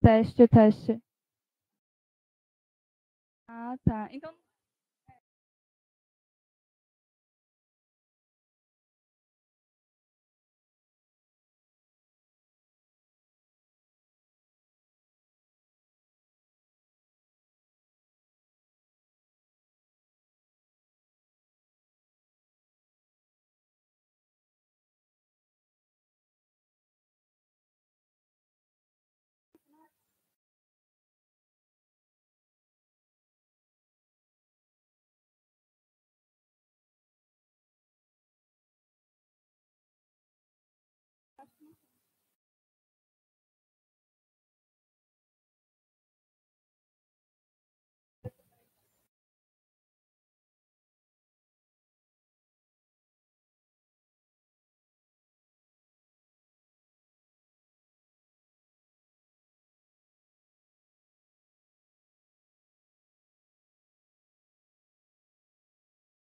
Teste, teste. Ah, tá. Então,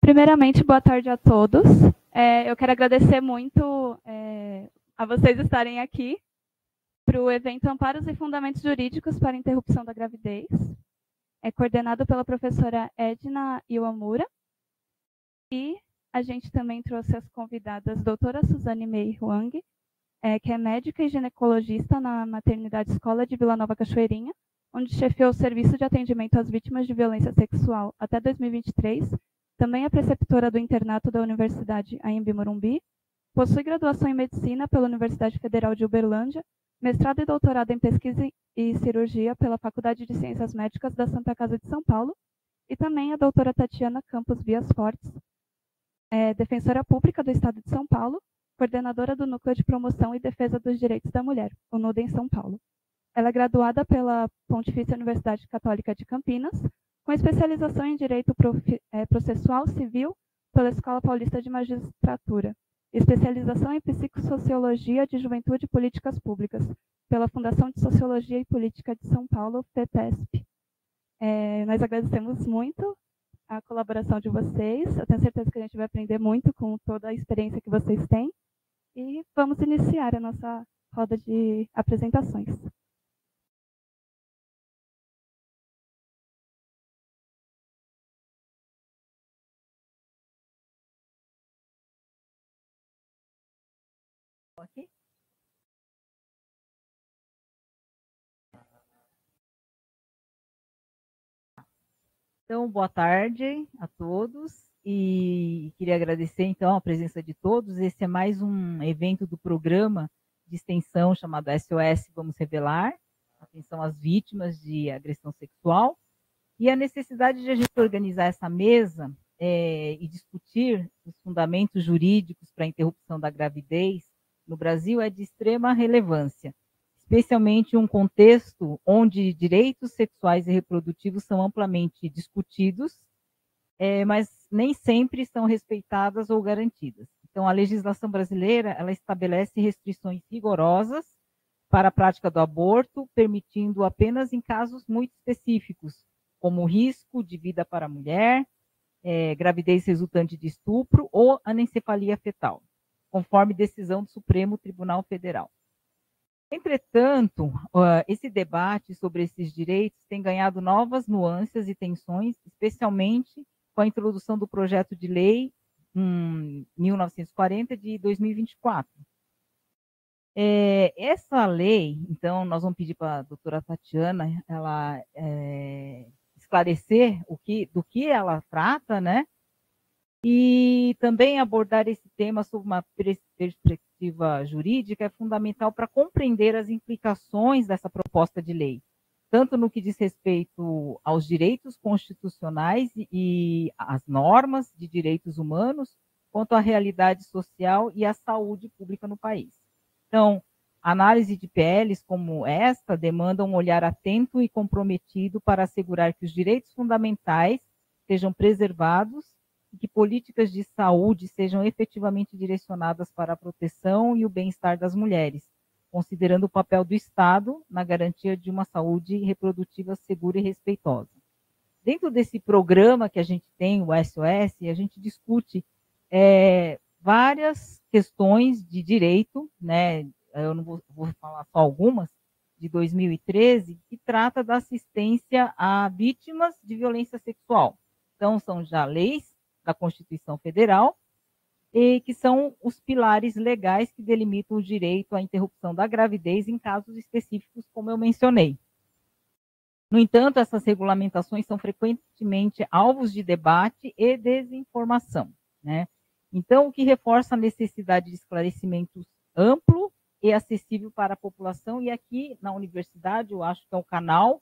primeiramente, boa tarde a todos. Eu quero agradecer muito a vocês estarem aqui para o evento Amparos e Fundamentos Jurídicos para a Interrupção da Gravidez. É coordenado pela professora Edna Iwamura. E a gente também trouxe as convidadas doutora Suzane Mei Huang, que é médica e ginecologista na Maternidade Escola de Vila Nova Cachoeirinha, onde chefiou o serviço de atendimento às vítimas de violência sexual até 2023. Também é preceptora do internato da Universidade Anhembi Morumbi. Possui graduação em medicina pela Universidade Federal de Uberlândia, mestrado e doutorado em pesquisa e cirurgia pela Faculdade de Ciências Médicas da Santa Casa de São Paulo. E também a doutora Tatiana Campos Vias Fortes, defensora pública do Estado de São Paulo, coordenadora do Núcleo de Promoção e Defesa dos Direitos da Mulher, o NUDEM São Paulo. Ela é graduada pela Pontifícia Universidade Católica de Campinas, com especialização em Direito Processual Civil pela Escola Paulista de Magistratura, especialização em Psicossociologia de Juventude e Políticas Públicas, pela Fundação de Sociologia e Política de São Paulo, FEPESP. Nós agradecemos muito a colaboração de vocês. Eu tenho certeza que a gente vai aprender muito com toda a experiência que vocês têm. E vamos iniciar a nossa roda de apresentações. Aqui. Então, boa tarde a todos e queria agradecer, então, a presença de todos. Esse é mais um evento do programa de extensão chamado SOS Vamos Revelar, atenção às vítimas de agressão sexual, e a necessidade de a gente organizar essa mesa e discutir os fundamentos jurídicos para a interrupção da gravidez no Brasil é de extrema relevância, especialmente em um contexto onde direitos sexuais e reprodutivos são amplamente discutidos, mas nem sempre são respeitadas ou garantidas. Então, a legislação brasileira, ela estabelece restrições rigorosas para a prática do aborto, permitindo apenas em casos muito específicos, como risco de vida para a mulher, gravidez resultante de estupro ou anencefalia fetal, conforme decisão do Supremo Tribunal Federal. Entretanto, esse debate sobre esses direitos tem ganhado novas nuances e tensões, especialmente com a introdução do projeto de lei 1940 de 2024. Essa lei, então, nós vamos pedir para a doutora Tatiana ela esclarecer do que ela trata, né? E também abordar esse tema sob uma perspectiva jurídica é fundamental para compreender as implicações dessa proposta de lei, tanto no que diz respeito aos direitos constitucionais e às normas de direitos humanos, quanto à realidade social e à saúde pública no país. Então, a análise de PLs como esta demanda um olhar atento e comprometido para assegurar que os direitos fundamentais sejam preservados e que políticas de saúde sejam efetivamente direcionadas para a proteção e o bem-estar das mulheres, considerando o papel do Estado na garantia de uma saúde reprodutiva segura e respeitosa. Dentro desse programa que a gente tem, o SOS, a gente discute várias questões de direito, né? Eu não vou falar só algumas, de 2013, que trata da assistência a vítimas de violência sexual. Então, são já leis da Constituição Federal, e que são os pilares legais que delimitam o direito à interrupção da gravidez em casos específicos, como eu mencionei. No entanto, essas regulamentações são frequentemente alvos de debate e desinformação, né? Então, o que reforça a necessidade de esclarecimento amplo e acessível para a população, e aqui na universidade eu acho que é um canal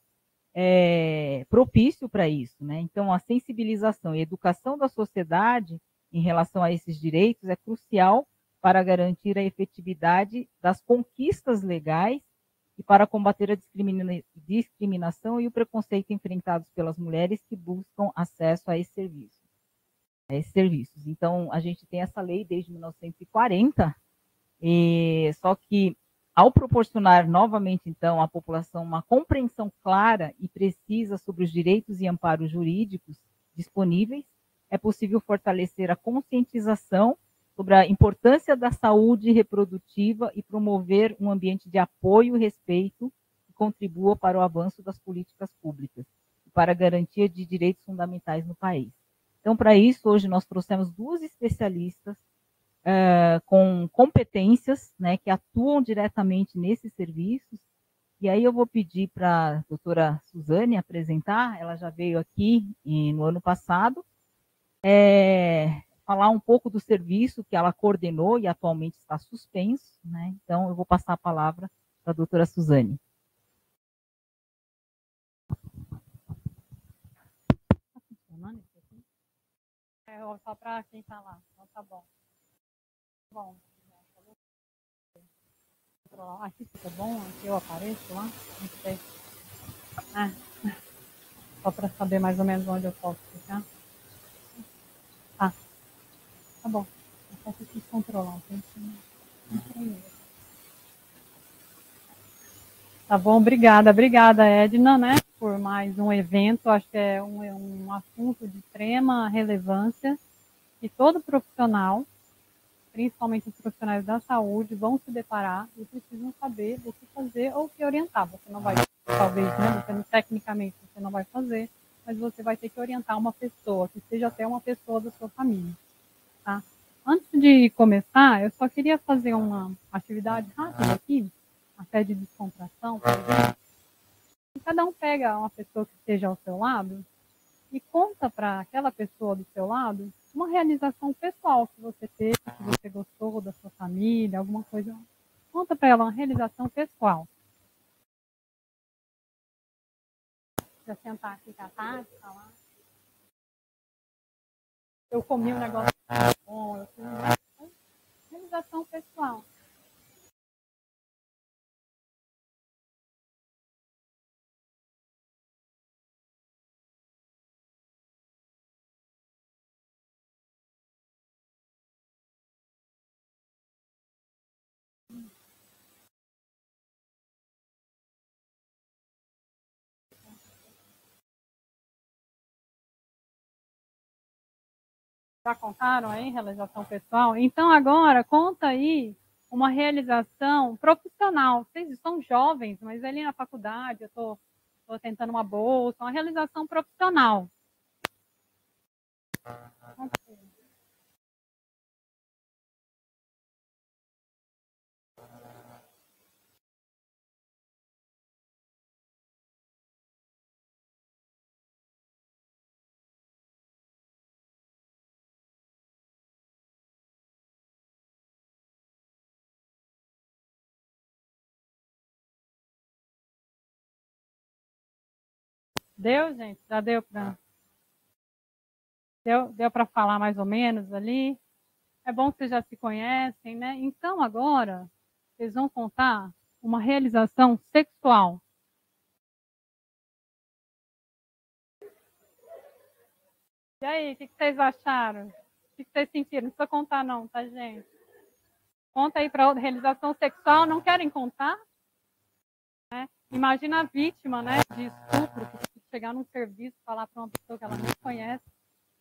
propício para isso, né? Então, a sensibilização e educação da sociedade em relação a esses direitos é crucial para garantir a efetividade das conquistas legais e para combater a discriminação e o preconceito enfrentados pelas mulheres que buscam acesso a esses serviços. Então, a gente tem essa lei desde 1940, só que ao proporcionar novamente, então, à população uma compreensão clara e precisa sobre os direitos e amparos jurídicos disponíveis, é possível fortalecer a conscientização sobre a importância da saúde reprodutiva e promover um ambiente de apoio e respeito que contribua para o avanço das políticas públicas e para a garantia de direitos fundamentais no país. Então, para isso, hoje nós trouxemos duas especialistas com competências, né, que atuam diretamente nesses serviços. E aí eu vou pedir para a doutora Suzane apresentar, ela já veio aqui no ano passado, falar um pouco do serviço que ela coordenou e atualmente está suspenso, né? Então, eu vou passar a palavra para a doutora Suzane. Está funcionando isso aqui? Só para quem está lá, então tá bom. Bom, aqui fica bom, aqui eu apareço lá, não sei. Só para saber mais ou menos onde eu posso ficar. Tá bom. Eu só preciso controlar, Tá bom, obrigada, Edna, né, por mais um evento. Acho que é um assunto de extrema relevância e todo profissional, principalmente os profissionais da saúde, vão se deparar e precisam saber o que fazer ou o que orientar. Você não vai, talvez, né, tecnicamente você não vai fazer, mas você vai ter que orientar uma pessoa, que seja até uma pessoa da sua família, tá? Antes de começar, eu só queria fazer uma atividade rápida aqui, até de descontração, por exemplo. Cada um pega uma pessoa que esteja ao seu lado e conta para aquela pessoa do seu lado uma realização pessoal que você teve, que você gostou da sua família, alguma coisa. Conta para ela uma realização pessoal. Já sentar aqui com a Tati, falar. Eu comi um negócio bom, eu fiz uma realização pessoal. Já contaram aí realização pessoal? Então agora conta aí uma realização profissional. Vocês são jovens, mas ali na faculdade eu estou tentando uma bolsa, uma realização profissional. Okay. Deu, gente? Já deu para... Deu para falar mais ou menos ali? É bom que vocês já se conhecem, né? Então agora, vocês vão contar uma realização sexual. E aí, o que vocês acharam? O que vocês sentiram? Não precisa contar não, tá, gente? Conta aí para realização sexual. Não querem contar? Né? Imagina a vítima, né, de estupro, que chegar num serviço e falar para uma pessoa que ela não conhece,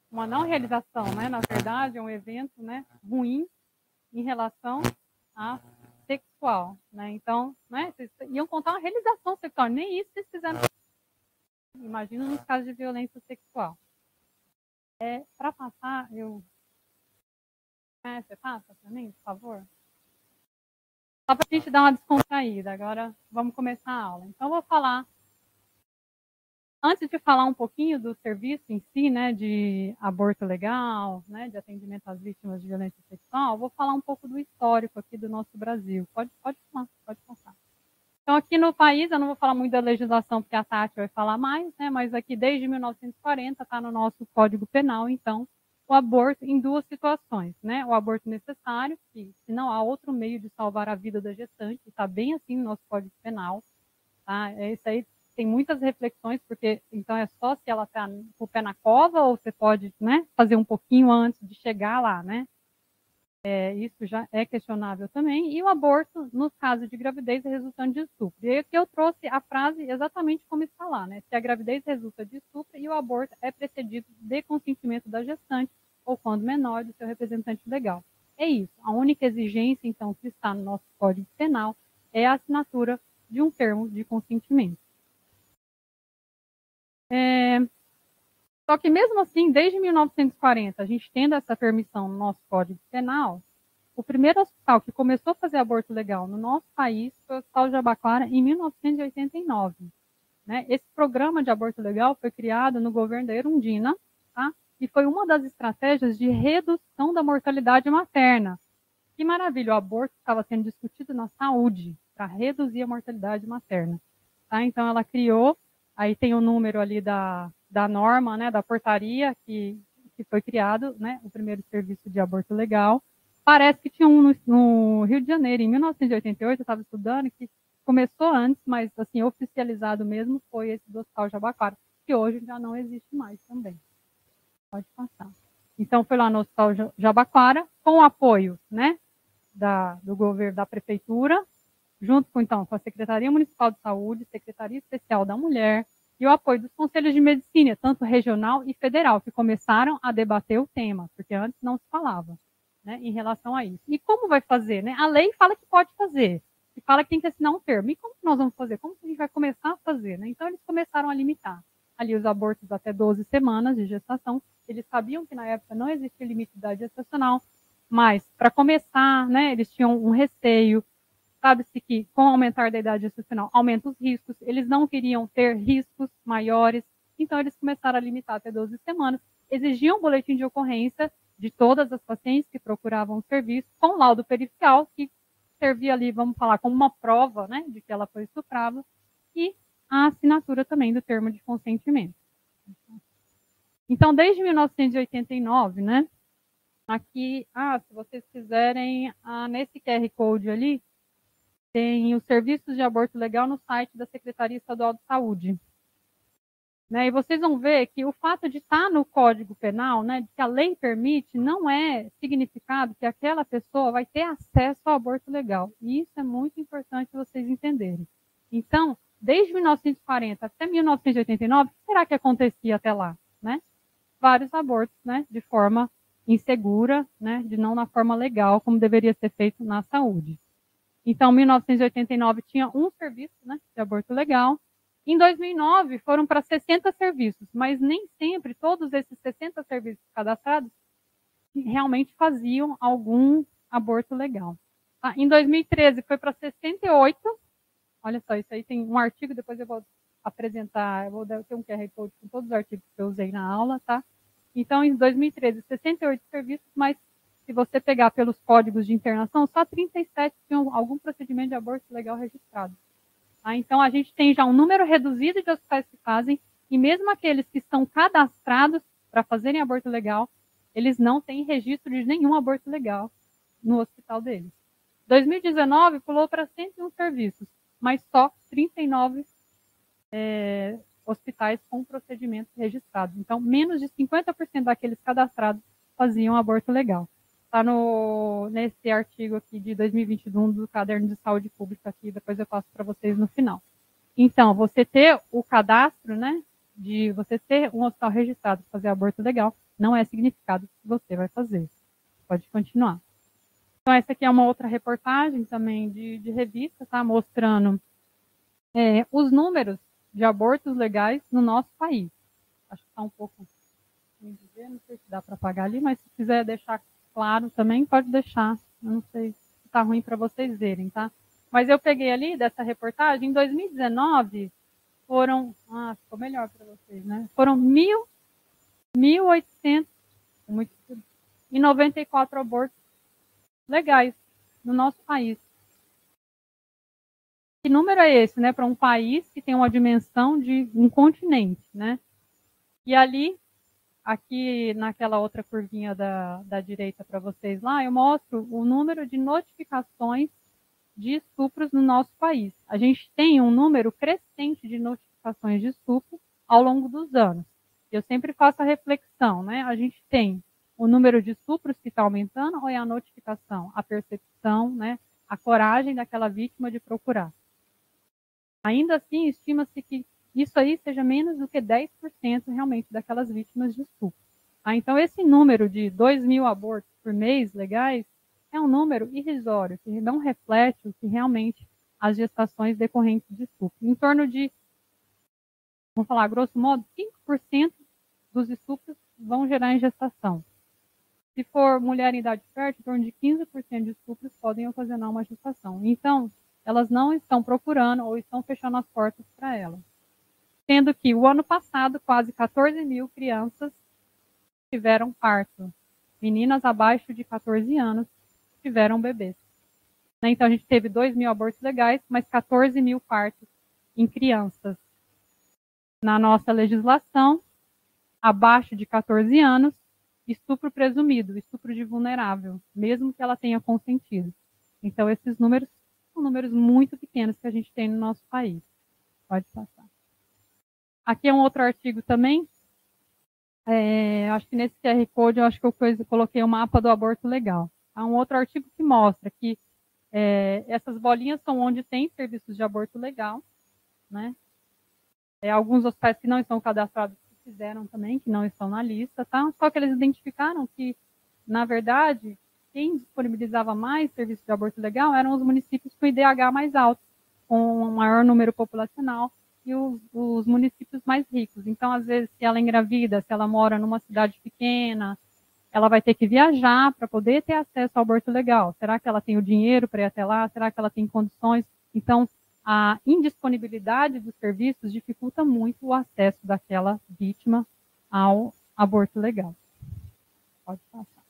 uma não realização, né? Na verdade, é um evento, né, ruim em relação à sexual, né? Então, né, vocês iam contar uma realização sexual, nem isso vocês fizeram. Imagina nos casos de violência sexual. Para passar, você passa para mim, por favor? Só para a gente dar uma descontraída. Agora vamos começar a aula. Então, eu vou falar. Antes de falar um pouquinho do serviço em si, né, de aborto legal, né, de atendimento às vítimas de violência sexual, vou falar um pouco do histórico aqui do nosso Brasil. Pode falar, pode passar. Então, aqui no país, eu não vou falar muito da legislação, porque a Tati vai falar mais, né, mas aqui desde 1940 está no nosso Código Penal, então, o aborto em duas situações, né, o aborto necessário, que se não há outro meio de salvar a vida da gestante, está bem assim no nosso Código Penal, tá, isso aí tem muitas reflexões, porque então é só se ela está com o pé na cova, ou você pode, né, fazer um pouquinho antes de chegar lá, né? Isso já é questionável também. E o aborto, no caso de gravidez, resultante de estupro. E aí aqui eu trouxe a frase exatamente como está lá, né? Se a gravidez resulta de estupro e o aborto é precedido de consentimento da gestante ou, quando menor, do seu representante legal. É isso. A única exigência, então, que está no nosso Código Penal é a assinatura de um termo de consentimento. Só que mesmo assim, desde 1940, a gente tendo essa permissão no nosso Código Penal, o primeiro hospital que começou a fazer aborto legal no nosso país foi o Hospital Jabaquara em 1989. Né? Esse programa de aborto legal foi criado no governo da Erundina, tá? E foi uma das estratégias de redução da mortalidade materna. Que maravilha, o aborto estava sendo discutido na saúde para reduzir a mortalidade materna. Tá? Então ela criou, aí tem o número ali da norma, né, da portaria que foi criado, né, o primeiro serviço de aborto legal. Parece que tinha um no Rio de Janeiro, em 1988, eu estava estudando, que começou antes, mas assim, oficializado mesmo foi esse do Hospital Jabaquara, que hoje já não existe mais também. Pode passar. Então foi lá no Hospital Jabaquara, com o apoio, né, do governo, da prefeitura, junto com a Secretaria Municipal de Saúde, Secretaria Especial da Mulher, e o apoio dos conselhos de medicina, tanto regional e federal, que começaram a debater o tema, porque antes não se falava, né, em relação a isso. E como vai fazer? Né? A lei fala que pode fazer, e fala que tem que assinar um termo. E como que nós vamos fazer? Como que a gente vai começar a fazer? Né? Então, eles começaram a limitar ali os abortos até 12 semanas de gestação. Eles sabiam que na época não existia limite de idade gestacional, mas, para começar, né, eles tinham um receio. Sabe-se que, com o aumentar da idade gestacional, aumenta os riscos. Eles não queriam ter riscos maiores, então eles começaram a limitar até 12 semanas. Exigiam um boletim de ocorrência de todas as pacientes que procuravam o serviço, com laudo pericial, que servia ali, vamos falar, como uma prova, né, de que ela foi estuprada, e a assinatura também do termo de consentimento. Então, desde 1989, né, aqui, se vocês quiserem, nesse QR Code ali, tem os serviços de aborto legal no site da Secretaria Estadual de Saúde. Né? E vocês vão ver que o fato de estar no Código Penal, né, de que a lei permite, não é significado que aquela pessoa vai ter acesso ao aborto legal. E isso é muito importante vocês entenderem. Então, desde 1940 até 1989, o que será que acontecia até lá? Né? Vários abortos, né, de forma insegura, né, de não na forma legal, como deveria ser feito na saúde. Então, em 1989 tinha um serviço, né, de aborto legal. Em 2009 foram para 60 serviços, mas nem sempre todos esses 60 serviços cadastrados realmente faziam algum aborto legal. Em 2013 foi para 68. Olha só, isso aí tem um artigo, depois eu vou apresentar, eu vou ter um QR Code com todos os artigos que eu usei na aula, tá? Então, em 2013, 68 serviços, mas se você pegar pelos códigos de internação, só 37 tinham algum procedimento de aborto legal registrado. Tá? Então, a gente tem já um número reduzido de hospitais que fazem, e mesmo aqueles que estão cadastrados para fazerem aborto legal, eles não têm registro de nenhum aborto legal no hospital deles. 2019 pulou para 101 serviços, mas só 39 hospitais com procedimentos registrados. Então, menos de 50% daqueles cadastrados faziam aborto legal. Está nesse artigo aqui de 2021 do Caderno de Saúde Pública aqui, depois eu passo para vocês no final. Então, você ter o cadastro, né, de você ter um hospital registrado para fazer aborto legal, não é significado que você vai fazer. Pode continuar. Então, essa aqui é uma outra reportagem também de revista, tá? Mostrando os números de abortos legais no nosso país. Acho que está um pouco, não sei se dá para apagar ali, mas se quiser deixar claro também, pode deixar. Eu não sei se está ruim para vocês verem, tá? Mas eu peguei ali dessa reportagem, em 2019, foram... ficou melhor para vocês, né? Foram 1.894 abortos legais no nosso país. Que número é esse, né? Para um país que tem uma dimensão de um continente, né? E ali, aqui naquela outra curvinha da direita para vocês lá, eu mostro o número de notificações de estupros no nosso país. A gente tem um número crescente de notificações de estupro ao longo dos anos. Eu sempre faço a reflexão, né? A gente tem o número de estupros que está aumentando ou é a notificação, a percepção, né? A coragem daquela vítima de procurar. Ainda assim, estima-se que isso aí seja menos do que 10% realmente daquelas vítimas de estupro. Então, esse número de 2.000 abortos por mês legais é um número irrisório, que não reflete o que realmente as gestações decorrentes de estupro. Em torno de, vamos falar grosso modo, 5% dos estupros vão gerar em gestação. Se for mulher em idade fértil, em torno de 15% de estupros podem ocasionar uma gestação. Então, elas não estão procurando ou estão fechando as portas para elas. Sendo que o ano passado, quase 14.000 crianças tiveram parto. Meninas abaixo de 14 anos tiveram bebês. Então, a gente teve 2.000 abortos legais, mas 14.000 partos em crianças. Na nossa legislação, abaixo de 14 anos, estupro presumido, estupro de vulnerável, mesmo que ela tenha consentido. Então, esses números são números muito pequenos que a gente tem no nosso país. Pode passar. Aqui é um outro artigo também. Acho que nesse QR Code, eu acho que eu coloquei o mapa do aborto legal. Há um outro artigo que mostra que essas bolinhas são onde tem serviços de aborto legal, né? Alguns hospitais que não estão cadastrados fizeram também, que não estão na lista, tá? Só que eles identificaram que, na verdade, quem disponibilizava mais serviço de aborto legal eram os municípios com IDH mais alto, com um maior número populacional, e os municípios mais ricos. Então, às vezes, se ela engravida, se ela mora numa cidade pequena, ela vai ter que viajar para poder ter acesso ao aborto legal. Será que ela tem o dinheiro para ir até lá? Será que ela tem condições? Então, a indisponibilidade dos serviços dificulta muito o acesso daquela vítima ao aborto legal. Pode passar.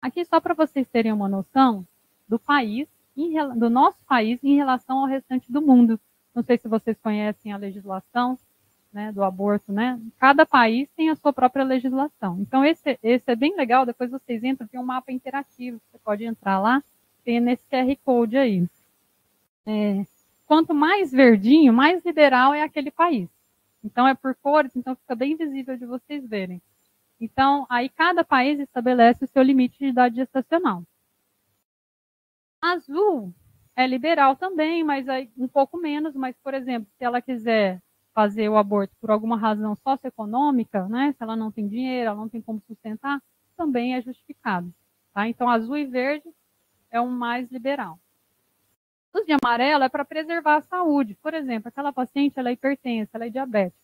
Aqui, só para vocês terem uma noção do país, do nosso país em relação ao restante do mundo. Não sei se vocês conhecem a legislação, né, do aborto, né? Cada país tem a sua própria legislação. Então, esse é bem legal. Depois vocês entram, tem um mapa interativo. Você pode entrar lá, tem nesse QR Code aí. Quanto mais verdinho, mais liberal é aquele país. Então, é por cores, então fica bem visível de vocês verem. Então, aí cada país estabelece o seu limite de idade gestacional. Azul é liberal também, mas aí um pouco menos. Mas, por exemplo, se ela quiser fazer o aborto por alguma razão socioeconômica, né? Se ela não tem dinheiro, ela não tem como sustentar, também é justificado. Tá? Então, azul e verde é o mais liberal. Os de amarelo é para preservar a saúde. Por exemplo, aquela paciente, ela é hipertensa, ela é diabética.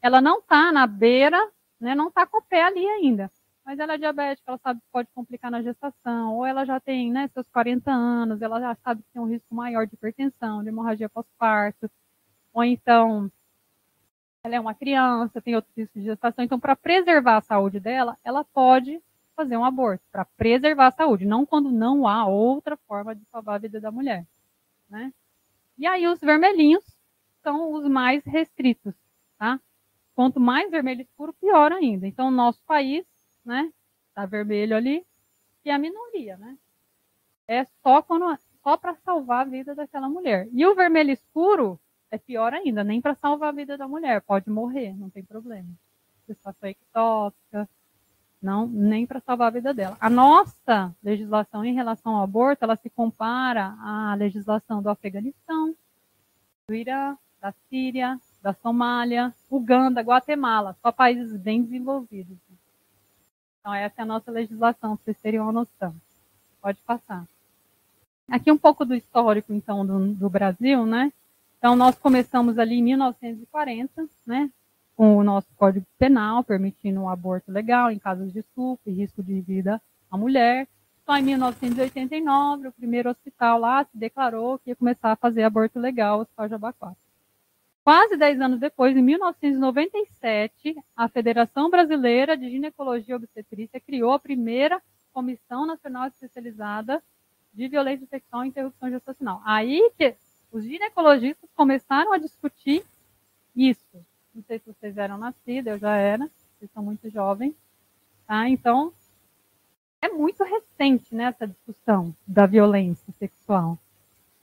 Ela não está na beira, né? Não está com o pé ali ainda. Mas ela é diabética, ela sabe que pode complicar na gestação, ou ela já tem, né, seus 40 anos, ela já sabe que tem um risco maior de hipertensão, de hemorragia pós-parto, ou então ela é uma criança, tem outros riscos de gestação. Então, para preservar a saúde dela, ela pode fazer um aborto, para preservar a saúde, não quando não há outra forma de salvar a vida da mulher, né? E aí os vermelhinhos são os mais restritos, tá? Quanto mais vermelho escuro, pior ainda. Então, o nosso país, né, tá vermelho ali, e a minoria, né? É só para salvar a vida daquela mulher. E o vermelho escuro é pior ainda, nem para salvar a vida da mulher, pode morrer, não tem problema. Gestação ectópica, não, nem para salvar a vida dela. A nossa legislação em relação ao aborto, ela se compara à legislação do Afeganistão, do Irã, da Síria, da Somália, Uganda, Guatemala, só países bem desenvolvidos. Então, essa é a nossa legislação, para vocês terem uma noção. Pode passar. Aqui um pouco do histórico, então, do Brasil, né? Então, nós começamos ali em 1940, né? Com o nosso Código Penal, permitindo um aborto legal em casos de estupro e risco de vida à mulher. Só em 1989, o primeiro hospital lá se declarou que ia começar a fazer aborto legal, o Hospital Jabaquara. Quase 10 anos depois, em 1997, a Federação Brasileira de Ginecologia e Obstetrícia criou a primeira Comissão Nacional Especializada de Violência Sexual e Interrupção Gestacional. Aí que os ginecologistas começaram a discutir isso. Não sei se vocês eram nascidos, eu já era, vocês são muito jovens. Tá? Então, é muito recente, né, essa discussão da violência sexual.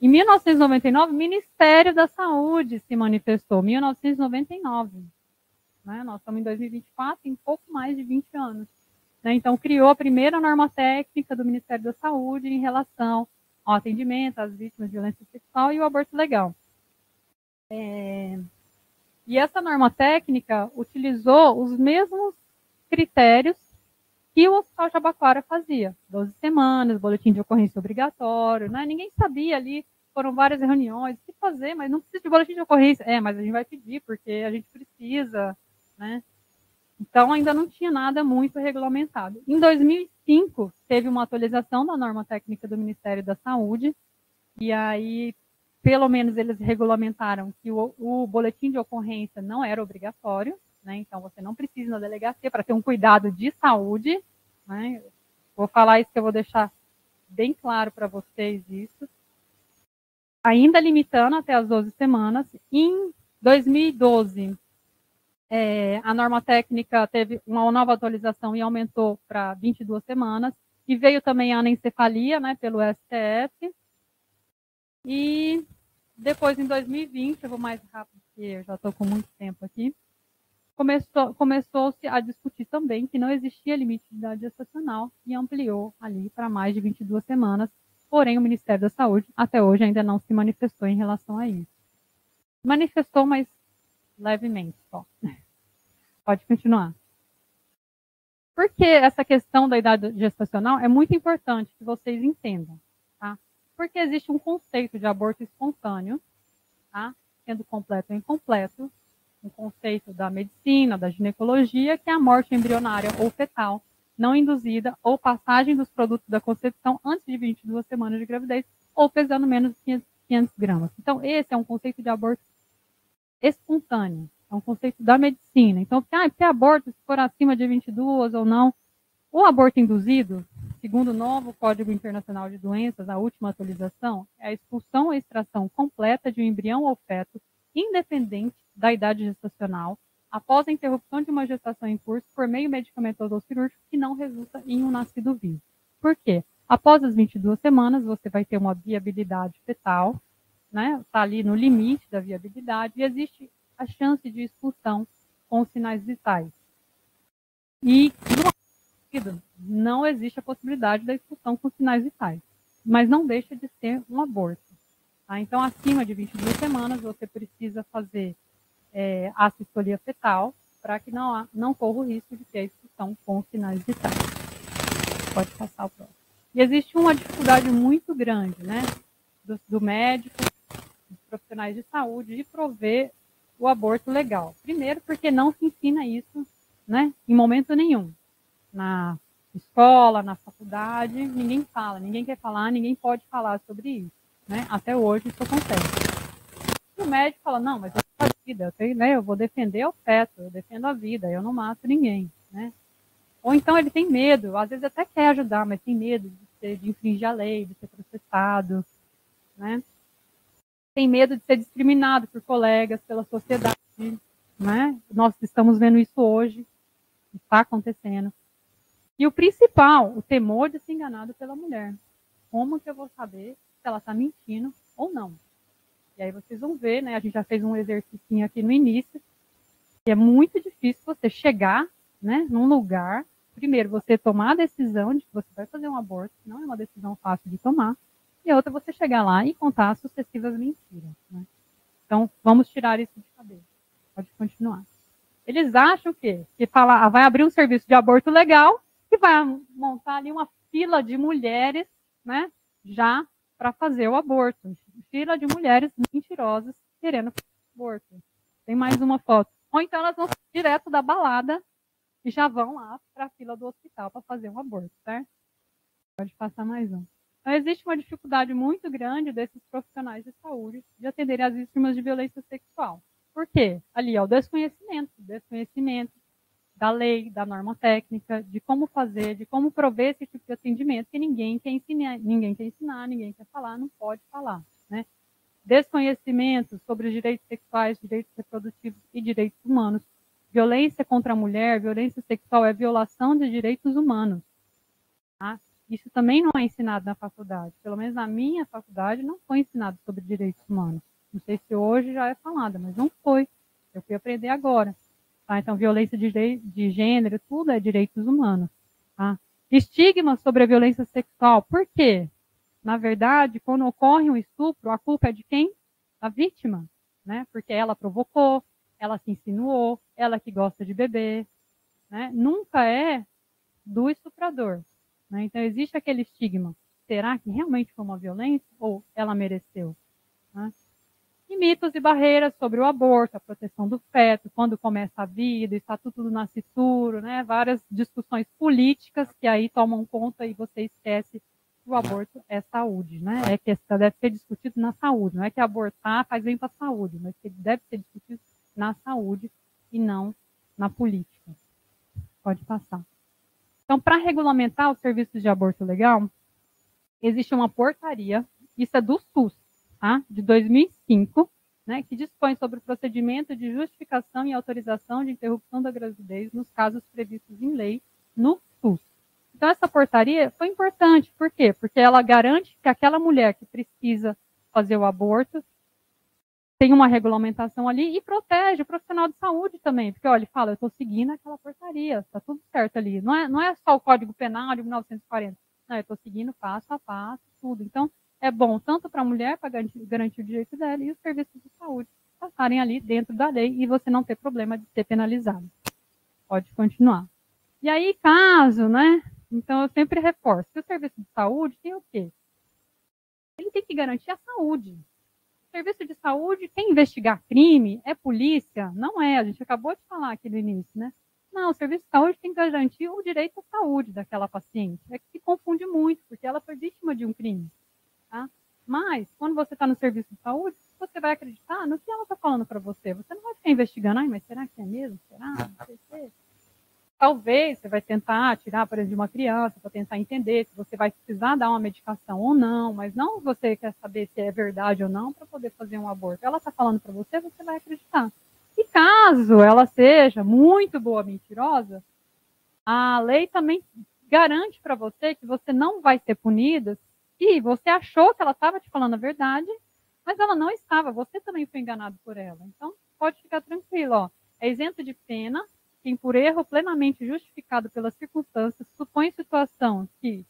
Em 1999, o Ministério da Saúde se manifestou, 1999. Né? Nós estamos em 2024, em pouco mais de 20 anos. Né? Então, criou a primeira norma técnica do Ministério da Saúde em relação ao atendimento às vítimas de violência sexual e o aborto legal. E essa norma técnica utilizou os mesmos critérios que o Hospital Jabaquara fazia. 12 semanas, boletim de ocorrência obrigatório, né? Ninguém sabia ali, foram várias reuniões, o que fazer, mas não precisa de boletim de ocorrência. Mas a gente vai pedir, porque a gente precisa, né? Então, ainda não tinha nada muito regulamentado. Em 2005, teve uma atualização da norma técnica do Ministério da Saúde, e aí, pelo menos, eles regulamentaram que o boletim de ocorrência não era obrigatório, né? Então, você não precisa ir na delegacia para ter um cuidado de saúde. Né? Vou falar isso que eu vou deixar bem claro para vocês isso. Ainda limitando até as 12 semanas. Em 2012, a norma técnica teve uma nova atualização e aumentou para 22 semanas. E veio também a anencefalia, né, pelo STF. E depois, em 2020, eu vou mais rápido, porque eu já estou com muito tempo aqui, começou-se a discutir também que não existia limite de idade gestacional e ampliou ali para mais de 22 semanas. Porém, o Ministério da Saúde, até hoje, ainda não se manifestou em relação a isso. Manifestou, mas levemente só. Pode continuar. Porque essa questão da idade gestacional é muito importante que vocês entendam. Tá? Porque existe um conceito de aborto espontâneo, tá? Sendo completo ou incompleto, um conceito da medicina, da ginecologia, que é a morte embrionária ou fetal, não induzida, ou passagem dos produtos da concepção antes de 22 semanas de gravidez, ou pesando menos de 500 gramas. Então, esse é um conceito de aborto espontâneo, é um conceito da medicina. Então, porque aborto, se for acima de 22 ou não, o aborto induzido, segundo o novo Código Internacional de Doenças, a última atualização, é a expulsão ou extração completa de um embrião ou feto, independente da idade gestacional, após a interrupção de uma gestação em curso por meio medicamentoso ou cirúrgico que não resulta em um nascido vivo. Por quê? Após as 22 semanas, você vai ter uma viabilidade fetal, né? Está ali no limite da viabilidade, e existe a chance de expulsão com os sinais vitais. E não existe a possibilidade da expulsão com sinais vitais, mas não deixa de ser um aborto. Tá? Então, acima de 22 semanas, você precisa fazer a assistolia fetal para que não corra o risco de ter a expulsão com sinais vitais. Pode passar o próximo. E existe uma dificuldade muito grande, né, do médico, dos profissionais de saúde, de prover o aborto legal. Primeiro, porque não se ensina isso, né, em momento nenhum. Na escola, na faculdade, ninguém fala, ninguém quer falar, ninguém pode falar sobre isso. Né? Até hoje isso acontece. E o médico fala, não, mas eu sou a vida, eu vou defender o feto, eu defendo a vida, eu não mato ninguém. Né? Ou então ele tem medo, às vezes até quer ajudar, mas tem medo de infringir a lei, de ser processado. Né? Tem medo de ser discriminado por colegas, pela sociedade. Né? Nós estamos vendo isso hoje, está acontecendo. E o principal, o temor de ser enganado pela mulher. Como que eu vou saber se ela está mentindo ou não? E aí vocês vão ver, né? A gente já fez um exercício aqui no início, que é muito difícil você chegar, né, num lugar, primeiro você tomar a decisão de que você vai fazer um aborto, não é uma decisão fácil de tomar, e a outra você chegar lá e contar sucessivas mentiras. Né? Então, vamos tirar isso de cabeça. Pode continuar. Eles acham que vai abrir um serviço de aborto legal, que vai montar ali uma fila de mulheres, né, já para fazer o aborto. Fila de mulheres mentirosas querendo fazer o aborto. Tem mais uma foto. Ou então elas vão direto da balada e já vão lá para a fila do hospital para fazer um aborto, certo? Pode passar mais um. Então, existe uma dificuldade muito grande desses profissionais de saúde de atenderem as vítimas de violência sexual. Por quê? Ali é o desconhecimento da lei, da norma técnica, de como fazer, de como prover esse tipo de atendimento, que ninguém quer ensinar, ninguém quer falar, não pode falar, né? Desconhecimento sobre os direitos sexuais, direitos reprodutivos e direitos humanos. Violência contra a mulher, violência sexual é violação de direitos humanos. Tá? Isso também não é ensinado na faculdade. Pelo menos na minha faculdade não foi ensinado sobre direitos humanos. Não sei se hoje já é falada, mas não foi. Eu fui aprender agora. Tá? Então, violência de gênero, tudo é direitos humanos. Tá? Estigma sobre a violência sexual. Por quê? Na verdade, quando ocorre um estupro, a culpa é de quem? Da vítima. Né? Porque ela provocou, ela se insinuou, ela que gosta de beber. Né? Nunca é do estuprador. Né? Então, existe aquele estigma. Será que realmente foi uma violência ou ela mereceu? Né? E mitos e barreiras sobre o aborto, a proteção do feto, quando começa a vida, estatuto do nascituro, né? Várias discussões políticas que aí tomam conta e você esquece que o aborto é saúde. Né? É que deve ser discutido na saúde. Não é que abortar faz bem para a saúde, mas que deve ser discutido na saúde e não na política. Pode passar. Então, para regulamentar os serviços de aborto legal, existe uma portaria, isso é do SUS, tá? De 2005, né, que dispõe sobre o procedimento de justificação e autorização de interrupção da gravidez nos casos previstos em lei no SUS. Então, essa portaria foi importante, por quê? Porque ela garante que aquela mulher que precisa fazer o aborto tem uma regulamentação ali e protege o profissional de saúde também, porque olha, ele fala, eu estou seguindo aquela portaria, está tudo certo ali. Não é só o Código Penal de 1940, não, eu estou seguindo passo a passo, tudo. Então, é bom tanto para a mulher, para garantir o direito dela, e os serviços de saúde passarem ali dentro da lei e você não ter problema de ser penalizado. Pode continuar. E aí, caso, né? Então, eu sempre reforço, que o serviço de saúde tem o quê? Ele tem que garantir a saúde. Serviço de saúde, quem investigar crime é polícia? Não é, a gente acabou de falar aqui no início, né? Não, o serviço de saúde tem que garantir o direito à saúde daquela paciente. É que se confunde muito, porque ela foi vítima de um crime. Tá? Mas, quando você está no serviço de saúde, você vai acreditar no que ela está falando para você. Você não vai ficar investigando, ai, mas será que é mesmo? Será? Não sei se. Talvez você vai tentar tirar, por exemplo, de uma criança, para tentar entender se você vai precisar dar uma medicação ou não, mas não você quer saber se é verdade ou não para poder fazer um aborto. Ela está falando para você, você vai acreditar. E caso ela seja muito boa mentirosa, a lei também garante para você que você não vai ser punida se você achou que ela estava te falando a verdade, mas ela não estava, você também foi enganado por ela. Então, pode ficar tranquilo, ó. É isento de pena quem por erro plenamente justificado pelas circunstâncias supõe situação que,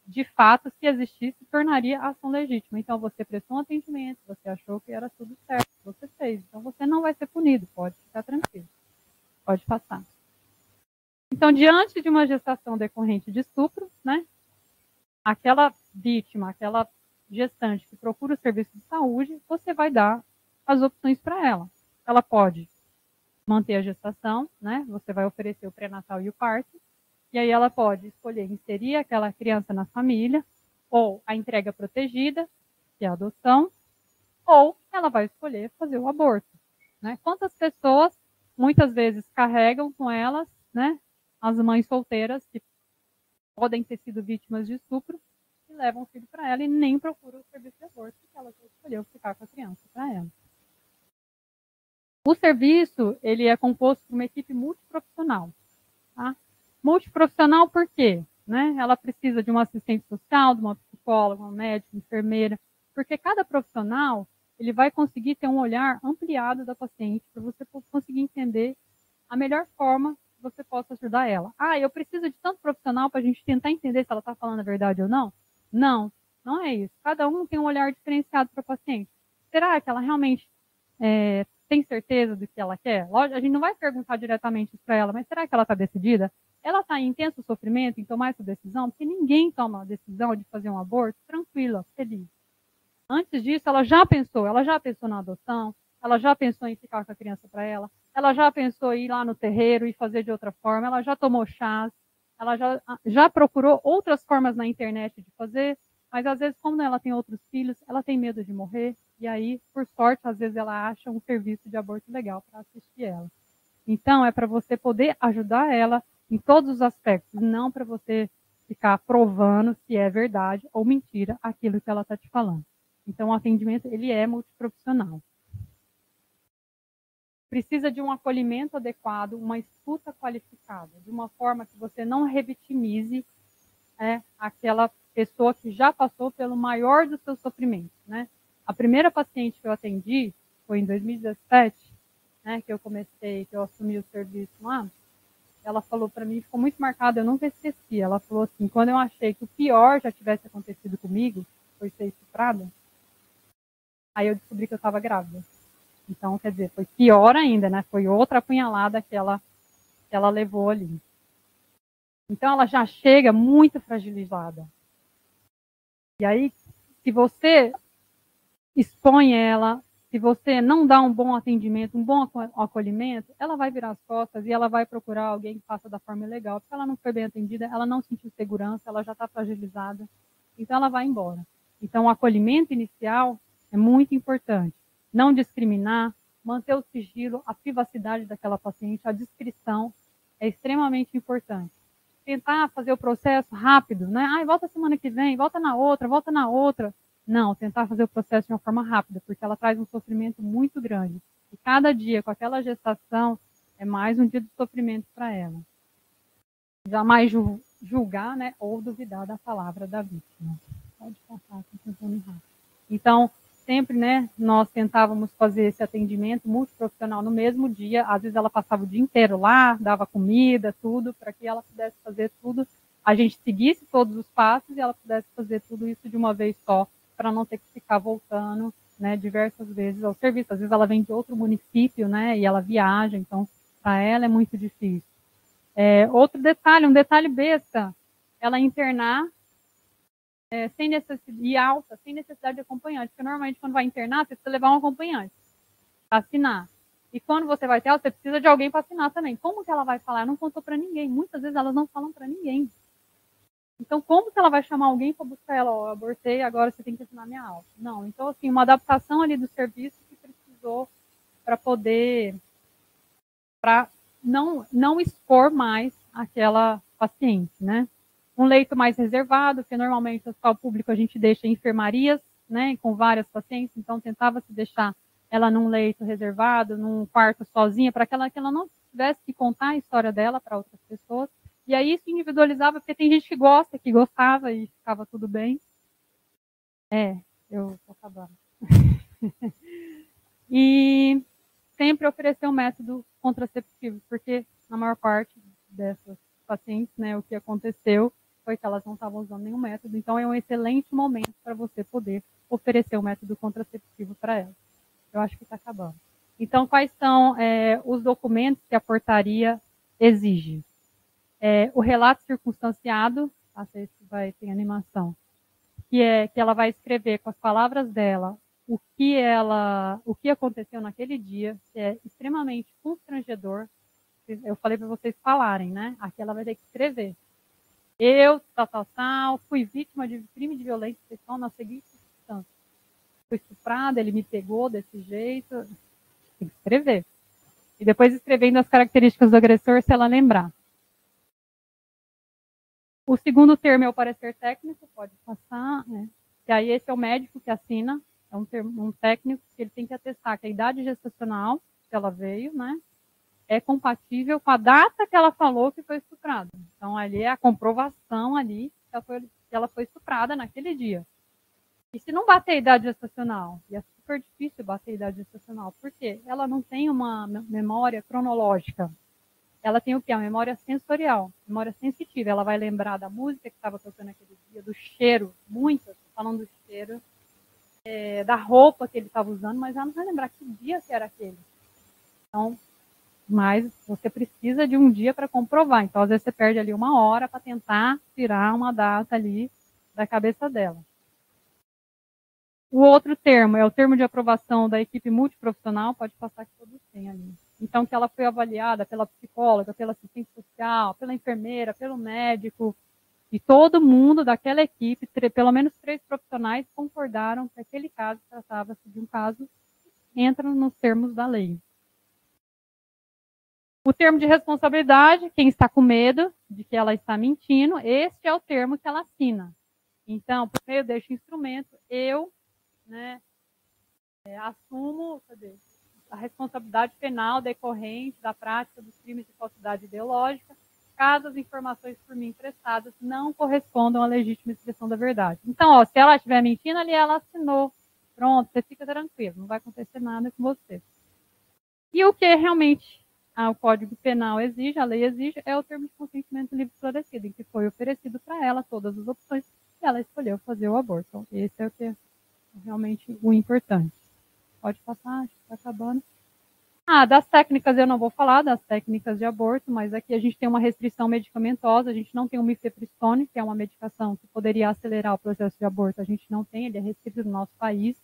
de fato, se existisse, tornaria a ação legítima. Então, você prestou um atendimento, você achou que era tudo certo, você fez. Então, você não vai ser punido, pode ficar tranquilo. Pode passar. Então, diante de uma gestação decorrente de estupro, né, aquela vítima, aquela gestante que procura o serviço de saúde, você vai dar as opções para ela. Ela pode manter a gestação, né? Você vai oferecer o pré-natal e o parto, e aí ela pode escolher inserir aquela criança na família, ou a entrega protegida, que é a adoção, ou ela vai escolher fazer o aborto. Né? Quantas pessoas, muitas vezes, carregam com elas, né, as mães solteiras, que podem ter sido vítimas de estupro, e levam o filho para ela e nem procuram o serviço de aborto, porque ela já escolheu ficar com a criança para ela. O serviço, ele é composto por uma equipe multiprofissional. Tá? Multiprofissional por quê? Né? Ela precisa de uma assistente social, de uma psicóloga, uma médica, enfermeira, porque cada profissional ele vai conseguir ter um olhar ampliado da paciente para você conseguir entender a melhor forma que você possa ajudar ela. Ah, eu preciso de tanto profissional para a gente tentar entender se ela está falando a verdade ou não? Não, não é isso. Cada um tem um olhar diferenciado para a paciente. Será que ela realmente tem certeza do que ela quer? Lógico, a gente não vai perguntar diretamente isso para ela, mas será que ela está decidida? Ela está em intenso sofrimento em tomar essa decisão? Porque ninguém toma a decisão de fazer um aborto tranquila, feliz. Antes disso, ela já pensou na adoção, ela já pensou em ficar com a criança para ela já pensou em ir lá no terreiro e fazer de outra forma, ela já tomou chás, ela já procurou outras formas na internet de fazer, mas às vezes, como ela tem outros filhos, ela tem medo de morrer, e aí, por sorte, às vezes ela acha um serviço de aborto legal para assistir ela. Então, é para você poder ajudar ela em todos os aspectos, não para você ficar provando se é verdade ou mentira aquilo que ela está te falando. Então, o atendimento, ele é multiprofissional. Precisa de um acolhimento adequado, uma escuta qualificada, de uma forma que você não revitimize aquela pessoa que já passou pelo maior dos seus sofrimentos, né? A primeira paciente que eu atendi foi em 2017, né, que eu assumi o serviço lá. Ela falou para mim, ficou muito marcado, eu nunca esqueci. Ela falou assim, quando eu achei que o pior já tivesse acontecido comigo, foi ser estuprada, aí eu descobri que eu estava grávida. Então, quer dizer, foi pior ainda, né? Foi outra apunhalada que ela levou ali. Então, ela já chega muito fragilizada. E aí, se você expõe ela, se você não dá um bom atendimento, um bom acolhimento, ela vai virar as costas e ela vai procurar alguém que faça da forma legal. Porque ela não foi bem atendida, ela não sentiu segurança, ela já está fragilizada. Então, ela vai embora. Então, o acolhimento inicial é muito importante. Não discriminar, manter o sigilo, a privacidade daquela paciente, a discrição é extremamente importante. Tentar fazer o processo rápido, né? Ai, volta semana que vem, volta na outra, volta na outra. Não, tentar fazer o processo de uma forma rápida, porque ela traz um sofrimento muito grande. E cada dia com aquela gestação é mais um dia de sofrimento para ela. Jamais julgar, né, ou duvidar da palavra da vítima. Pode passar, tentando rápido. Então, sempre, né, nós tentávamos fazer esse atendimento multiprofissional no mesmo dia. Às vezes ela passava o dia inteiro lá, dava comida, tudo, para que ela pudesse fazer tudo, a gente seguisse todos os passos e ela pudesse fazer tudo isso de uma vez só, para não ter que ficar voltando, né, diversas vezes ao serviço. Às vezes ela vem de outro município, né, e ela viaja, então para ela é muito difícil. Outro detalhe, um detalhe besta, ela internar sem necessidade, e alta, sem necessidade de acompanhante, porque normalmente quando vai internar, você precisa levar um acompanhante para assinar. E quando você vai ter ela, você precisa de alguém para assinar também. Como que ela vai falar? Ela não contou para ninguém. Muitas vezes elas não falam para ninguém. Então, como que ela vai chamar alguém para buscar ela? Ó, eu abortei, agora você tem que assinar minha alta. Não, então, assim, uma adaptação ali do serviço que precisou para poder, para não expor mais aquela paciente, né? Um leito mais reservado, que normalmente no hospital público a gente deixa em enfermarias, né, com várias pacientes, então tentava se deixar ela num leito reservado, num quarto sozinha, para que ela não tivesse que contar a história dela para outras pessoas. E aí isso individualizava, porque tem gente que gosta, que gostava e ficava tudo bem. Eu tô acabando. E sempre oferecer um método contraceptivo, porque na maior parte dessas pacientes, né, o que aconteceu foi que elas não estavam usando nenhum método, então é um excelente momento para você poder oferecer um método contraceptivo para elas. Eu acho que está acabando. Então, quais são os documentos que a portaria exige? O relato circunstanciado, esse vai ter animação, que ela vai escrever com as palavras dela o que aconteceu naquele dia, que é extremamente constrangedor. Eu falei para vocês falarem, né? Aqui ela vai ter que escrever. Eu, fui vítima de crime de violência sexual na seguinte circunstância. Fui estuprada, ele me pegou desse jeito. Tem que escrever. E depois escrevendo as características do agressor, se ela lembrar. O segundo termo é o parecer técnico, pode passar, né? E aí esse é o médico que assina, é um técnico que ele tem que atestar que a idade gestacional que ela veio, né, é compatível com a data que ela falou que foi estuprada. Então ali é a comprovação ali que ela foi estuprada naquele dia. E se não bater a idade gestacional, e é super difícil bater a idade gestacional, por quê? Ela não tem uma memória cronológica. Ela tem o quê? A memória sensorial, memória sensitiva. Ela vai lembrar da música que estava tocando naquele dia, do cheiro, muitas, falando do cheiro, da roupa que ele estava usando, mas ela não vai lembrar que dia que era aquele. Então, mas você precisa de um dia para comprovar. Então, às vezes você perde ali 1 hora para tentar tirar uma data ali da cabeça dela. O outro termo é o termo de aprovação da equipe multiprofissional, pode passar que todos têm ali. Então, que ela foi avaliada pela psicóloga, pela assistente social, pela enfermeira, pelo médico, e todo mundo daquela equipe, pelo menos 3 profissionais, concordaram que aquele caso tratava-se de um caso que entra nos termos da lei. O termo de responsabilidade, quem está com medo de que ela está mentindo, este é o termo que ela assina. Então, por meio deste instrumento, eu, né, assumo a responsabilidade penal decorrente da prática dos crimes de falsidade ideológica, caso as informações por mim prestadas não correspondam à legítima expressão da verdade. Então, ó, se ela estiver mentindo ali, ela assinou. Pronto, você fica tranquilo, não vai acontecer nada com você. E o que realmente o Código Penal exige, a lei exige, é o termo de consentimento livre e esclarecido, em que foi oferecido para ela todas as opções e ela escolheu fazer o aborto. Então, esse é o que é realmente o importante. Pode passar, acho que está acabando. Das técnicas eu não vou falar, das técnicas de aborto, mas aqui a gente tem uma restrição medicamentosa, a gente não tem o mifepristone, que é uma medicação que poderia acelerar o processo de aborto, a gente não tem, ele é restrito no nosso país.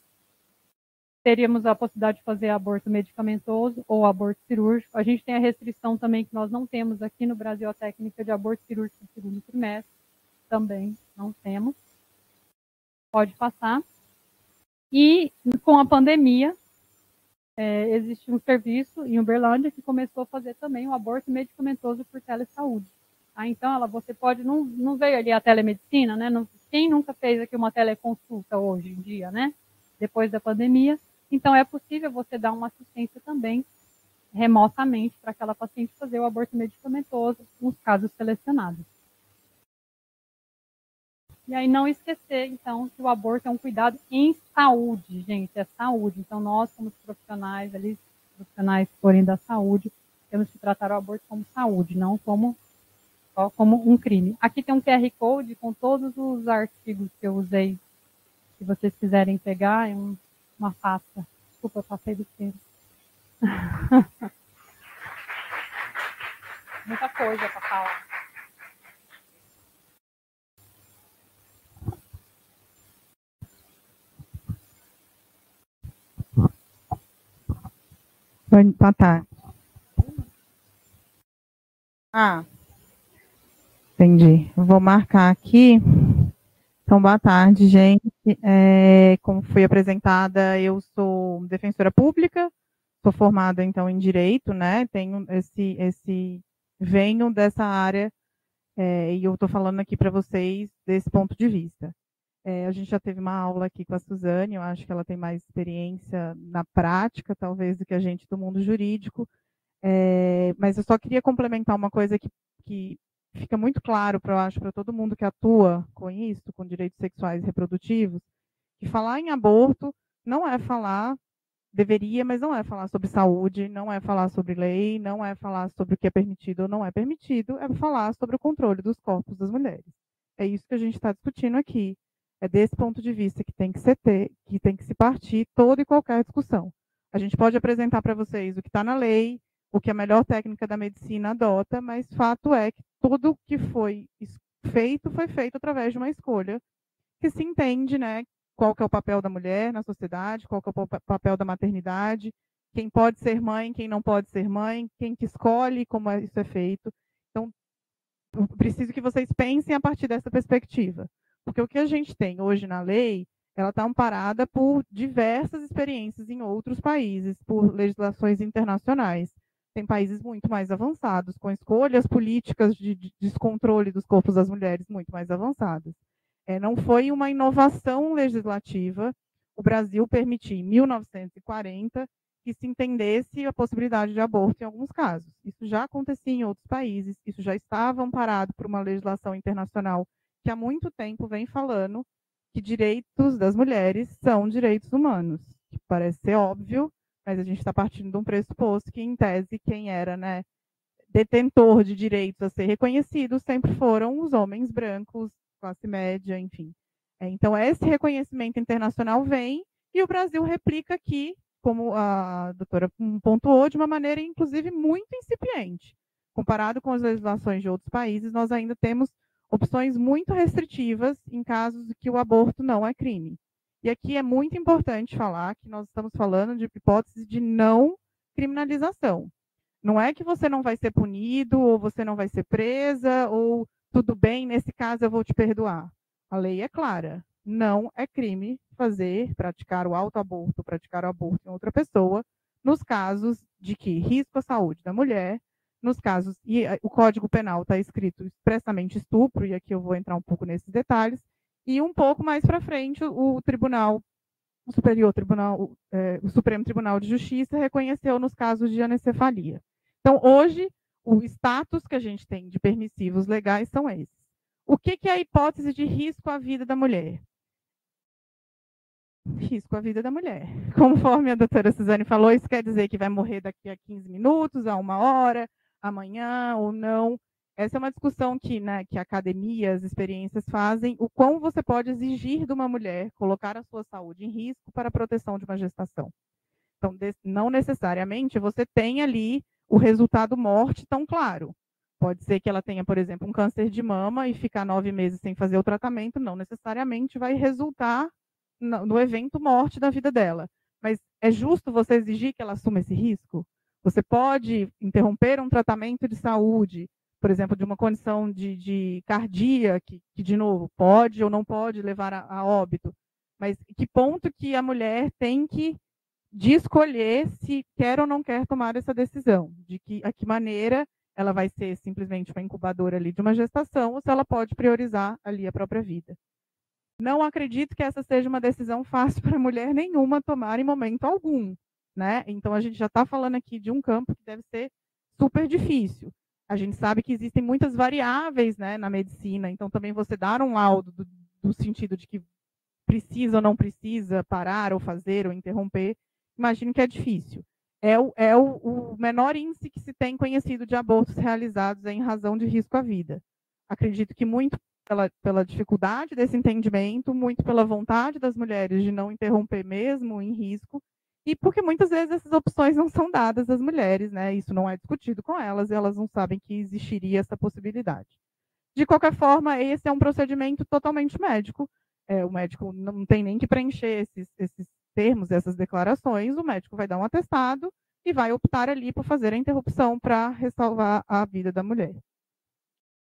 Teríamos a possibilidade de fazer aborto medicamentoso ou aborto cirúrgico. A gente tem a restrição também que nós não temos aqui no Brasil, a técnica de aborto cirúrgico no segundo trimestre. Também não temos. Pode passar. E com a pandemia, existe um serviço em Uberlândia que começou a fazer também o aborto medicamentoso por telesaúde. Então, você pode, não veio ali a telemedicina, né? Quem nunca fez aqui uma teleconsulta hoje em dia, né? Depois da pandemia. Então, é possível você dar uma assistência também remotamente para aquela paciente fazer o aborto medicamentoso nos casos selecionados. E aí não esquecer, então, que o aborto é um cuidado em saúde, gente, é saúde. Então, nós, como profissionais ali, profissionais, porém, da saúde, temos que tratar o aborto como saúde, não só como um crime. Aqui tem um QR Code com todos os artigos que eu usei. Se vocês quiserem pegar, é uma pasta. Desculpa, eu passei do tempo. Muita coisa para falar. Boa tarde. Entendi. Vou marcar aqui. Então, boa tarde, gente. Como fui apresentada, eu sou defensora pública, sou formada, então, em Direito, né? Tenho venho dessa área, e eu estou falando aqui para vocês desse ponto de vista. A gente já teve uma aula aqui com a Suzane, eu acho que ela tem mais experiência na prática, talvez, do que a gente do mundo jurídico, mas eu só queria complementar uma coisa que fica muito claro, eu acho, para todo mundo que atua com isso, com direitos sexuais e reprodutivos, que falar em aborto não é falar, deveria, mas não é falar sobre saúde, não é falar sobre lei, não é falar sobre o que é permitido ou não é permitido, é falar sobre o controle dos corpos das mulheres. É isso que a gente está discutindo aqui. É desse ponto de vista que tem que se partir toda e qualquer discussão. A gente pode apresentar para vocês o que está na lei, o que a melhor técnica da medicina adota, mas fato é que tudo o que foi feito através de uma escolha que se entende, né, qual que é o papel da mulher na sociedade, qual que é o papel da maternidade, quem pode ser mãe, quem não pode ser mãe, quem que escolhe como isso é feito. Então, eu preciso que vocês pensem a partir dessa perspectiva, porque o que a gente tem hoje na lei, ela está amparada por diversas experiências em outros países, por legislações internacionais. Tem países muito mais avançados, com escolhas políticas de descontrole dos corpos das mulheres muito mais avançadas. Não foi uma inovação legislativa o Brasil permitir, em 1940, que se entendesse a possibilidade de aborto em alguns casos. Isso já acontecia em outros países, isso já estava amparado por uma legislação internacional que há muito tempo vem falando que direitos das mulheres são direitos humanos, que parece ser óbvio, mas a gente está partindo de um pressuposto que, em tese, quem era, né, detentor de direitos a ser reconhecidos sempre foram os homens brancos, classe média, enfim. Então, esse reconhecimento internacional vem e o Brasil replica aqui, como a doutora pontuou, de uma maneira, inclusive, muito incipiente. Comparado com as legislações de outros países, nós ainda temos opções muito restritivas em casos que o aborto não é crime. E aqui é muito importante falar que nós estamos falando de hipótese de não criminalização. Não é que você não vai ser punido, ou você não vai ser presa, ou tudo bem, nesse caso eu vou te perdoar. A lei é clara. Não é crime praticar o autoaborto, praticar o aborto em outra pessoa, nos casos de que risco à saúde da mulher, nos casos, e o Código Penal está escrito expressamente estupro, e aqui eu vou entrar um pouco nesses detalhes, e um pouco mais para frente o Supremo Tribunal de Justiça reconheceu nos casos de anencefalia. Então, hoje, o status que a gente tem de permissivos legais são esses. O que é a hipótese de risco à vida da mulher? Risco à vida da mulher. Conforme a doutora Suzane falou, isso quer dizer que vai morrer daqui a 15 minutos, a 1 hora, amanhã ou não. Essa é uma discussão que, né, que a academia, as experiências fazem, o quão você pode exigir de uma mulher colocar a sua saúde em risco para a proteção de uma gestação. Então, não necessariamente você tem ali o resultado morte tão claro. Pode ser que ela tenha, por exemplo, um câncer de mama e ficar 9 meses sem fazer o tratamento, não necessariamente vai resultar no evento morte da vida dela. Mas é justo você exigir que ela assuma esse risco? Você pode interromper um tratamento de saúde, por exemplo, de uma condição de cardíaca, que, de novo, pode ou não pode levar a óbito. Mas que ponto que a mulher tem de escolher se quer ou não quer tomar essa decisão, de a que maneira ela vai ser simplesmente uma incubadora ali de uma gestação, ou se ela pode priorizar ali a própria vida. Não acredito que essa seja uma decisão fácil para mulher nenhuma tomar em momento algum, né? Então a gente já está falando aqui de um campo que deve ser super difícil. A gente sabe que existem muitas variáveis, né, na medicina, então também você dar um laudo do sentido de que precisa ou não precisa parar ou fazer ou interromper, imagino que é difícil. É o menor índice que se tem conhecido de abortos realizados em razão de risco à vida. Acredito que muito pela dificuldade desse entendimento, muito pela vontade das mulheres de não interromper mesmo em risco, e porque muitas vezes essas opções não são dadas às mulheres, né? Isso não é discutido com elas, e elas não sabem que existiria essa possibilidade. De qualquer forma, esse é um procedimento totalmente médico. O médico não tem nem que preencher esses termos, essas declarações, o médico vai dar um atestado e vai optar ali por fazer a interrupção para ressalvar a vida da mulher.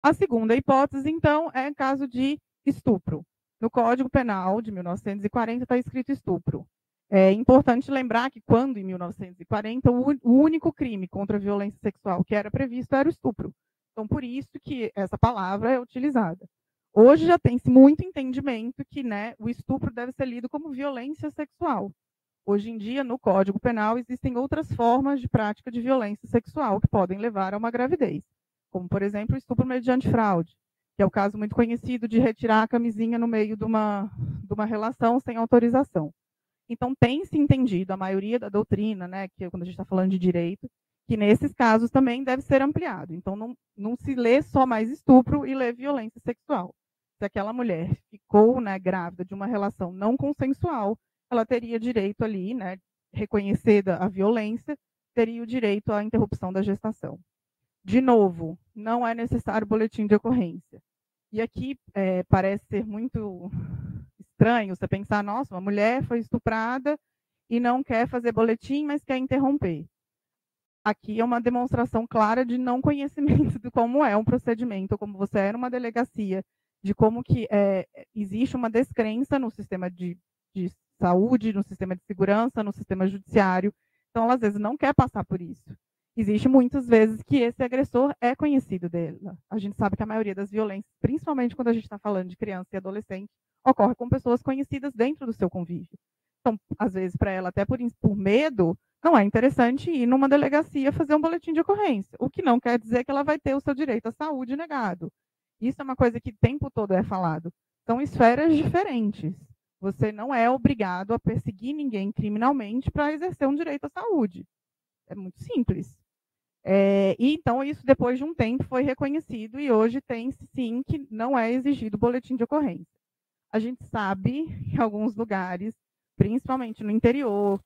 A segunda hipótese, então, é caso de estupro. No Código Penal de 1940 está escrito estupro. É importante lembrar que quando, em 1940, o único crime contra a violência sexual que era previsto era o estupro. Então, por isso que essa palavra é utilizada. Hoje já tem-se muito entendimento que, né, o estupro deve ser lido como violência sexual. Hoje em dia, no Código Penal, existem outras formas de prática de violência sexual que podem levar a uma gravidez, como, por exemplo, o estupro mediante fraude, que é o caso muito conhecido de retirar a camisinha no meio de uma relação sem autorização. Então, tem-se entendido, a maioria da doutrina, né, que quando a gente está falando de direito, que nesses casos também deve ser ampliado. Então, não se lê só mais estupro e lê violência sexual. Se aquela mulher ficou, né, grávida de uma relação não consensual, ela teria direito ali, né, reconhecida a violência, teria o direito à interrupção da gestação. De novo, não é necessário boletim de ocorrência. E aqui parece ser muito estranho você pensar, nossa, uma mulher foi estuprada e não quer fazer boletim, mas quer interromper. Aqui é uma demonstração clara de não conhecimento de como é um procedimento, como você é numa delegacia, de como que existe uma descrença no sistema de saúde, no sistema de segurança, no sistema judiciário. Então, ela, às vezes, não quer passar por isso. Existe muitas vezes que esse agressor é conhecido dela. A gente sabe que a maioria das violências, principalmente quando a gente está falando de criança e adolescente, ocorre com pessoas conhecidas dentro do seu convívio. Então, às vezes, para ela, até por medo, não é interessante ir numa delegacia fazer um boletim de ocorrência, o que não quer dizer que ela vai ter o seu direito à saúde negado. Isso é uma coisa que o tempo todo é falado. São esferas diferentes. Você não é obrigado a perseguir ninguém criminalmente para exercer um direito à saúde. É muito simples. E então, isso depois de um tempo foi reconhecido e hoje tem sim que não é exigido boletim de ocorrência. A gente sabe que em alguns lugares, principalmente no interior,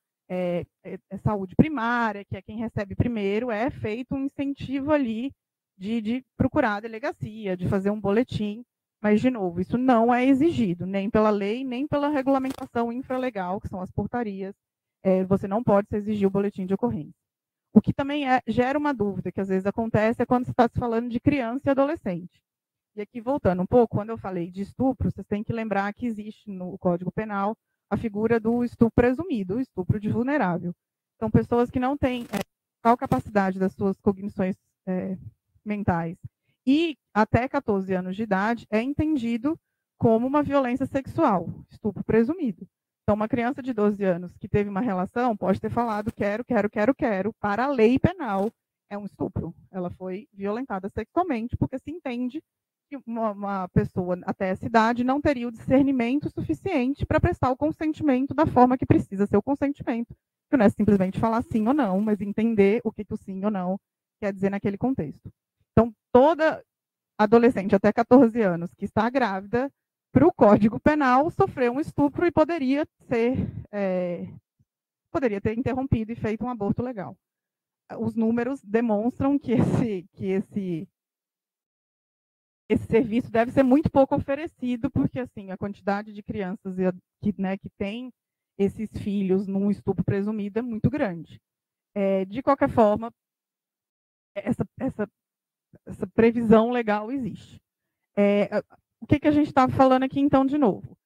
saúde primária, que é quem recebe primeiro, é feito um incentivo ali de procurar a delegacia, de fazer um boletim, Mas, de novo, isso não é exigido, nem pela lei, nem pela regulamentação infralegal, que são as portarias. Você não pode se exigir o boletim de ocorrência. O que também gera uma dúvida, que às vezes acontece, é quando você está se falando de criança e adolescente. E aqui, voltando um pouco, quando eu falei de estupro, vocês têm que lembrar que existe no Código Penal a figura do estupro presumido, o estupro de vulnerável. Então, pessoas que não têm tal capacidade das suas cognições mentais e até 14 anos de idade é entendido como uma violência sexual, estupro presumido. Então, uma criança de 12 anos que teve uma relação pode ter falado quero, para a lei penal é um estupro. Ela foi violentada sexualmente porque se entende que uma pessoa até essa idade não teria o discernimento suficiente para prestar o consentimento da forma que precisa ser o consentimento. Que não é simplesmente falar sim ou não, mas entender o que o sim ou não quer dizer naquele contexto. Então, toda adolescente até 14 anos que está grávida, para o Código Penal, sofreu um estupro e poderia ter interrompido e feito um aborto legal. Os números demonstram que esse serviço deve ser muito pouco oferecido, porque assim, a quantidade de crianças que tem esses filhos num estupro presumido é muito grande. De qualquer forma, essa previsão legal existe. O que a gente estava falando aqui, então, de novo?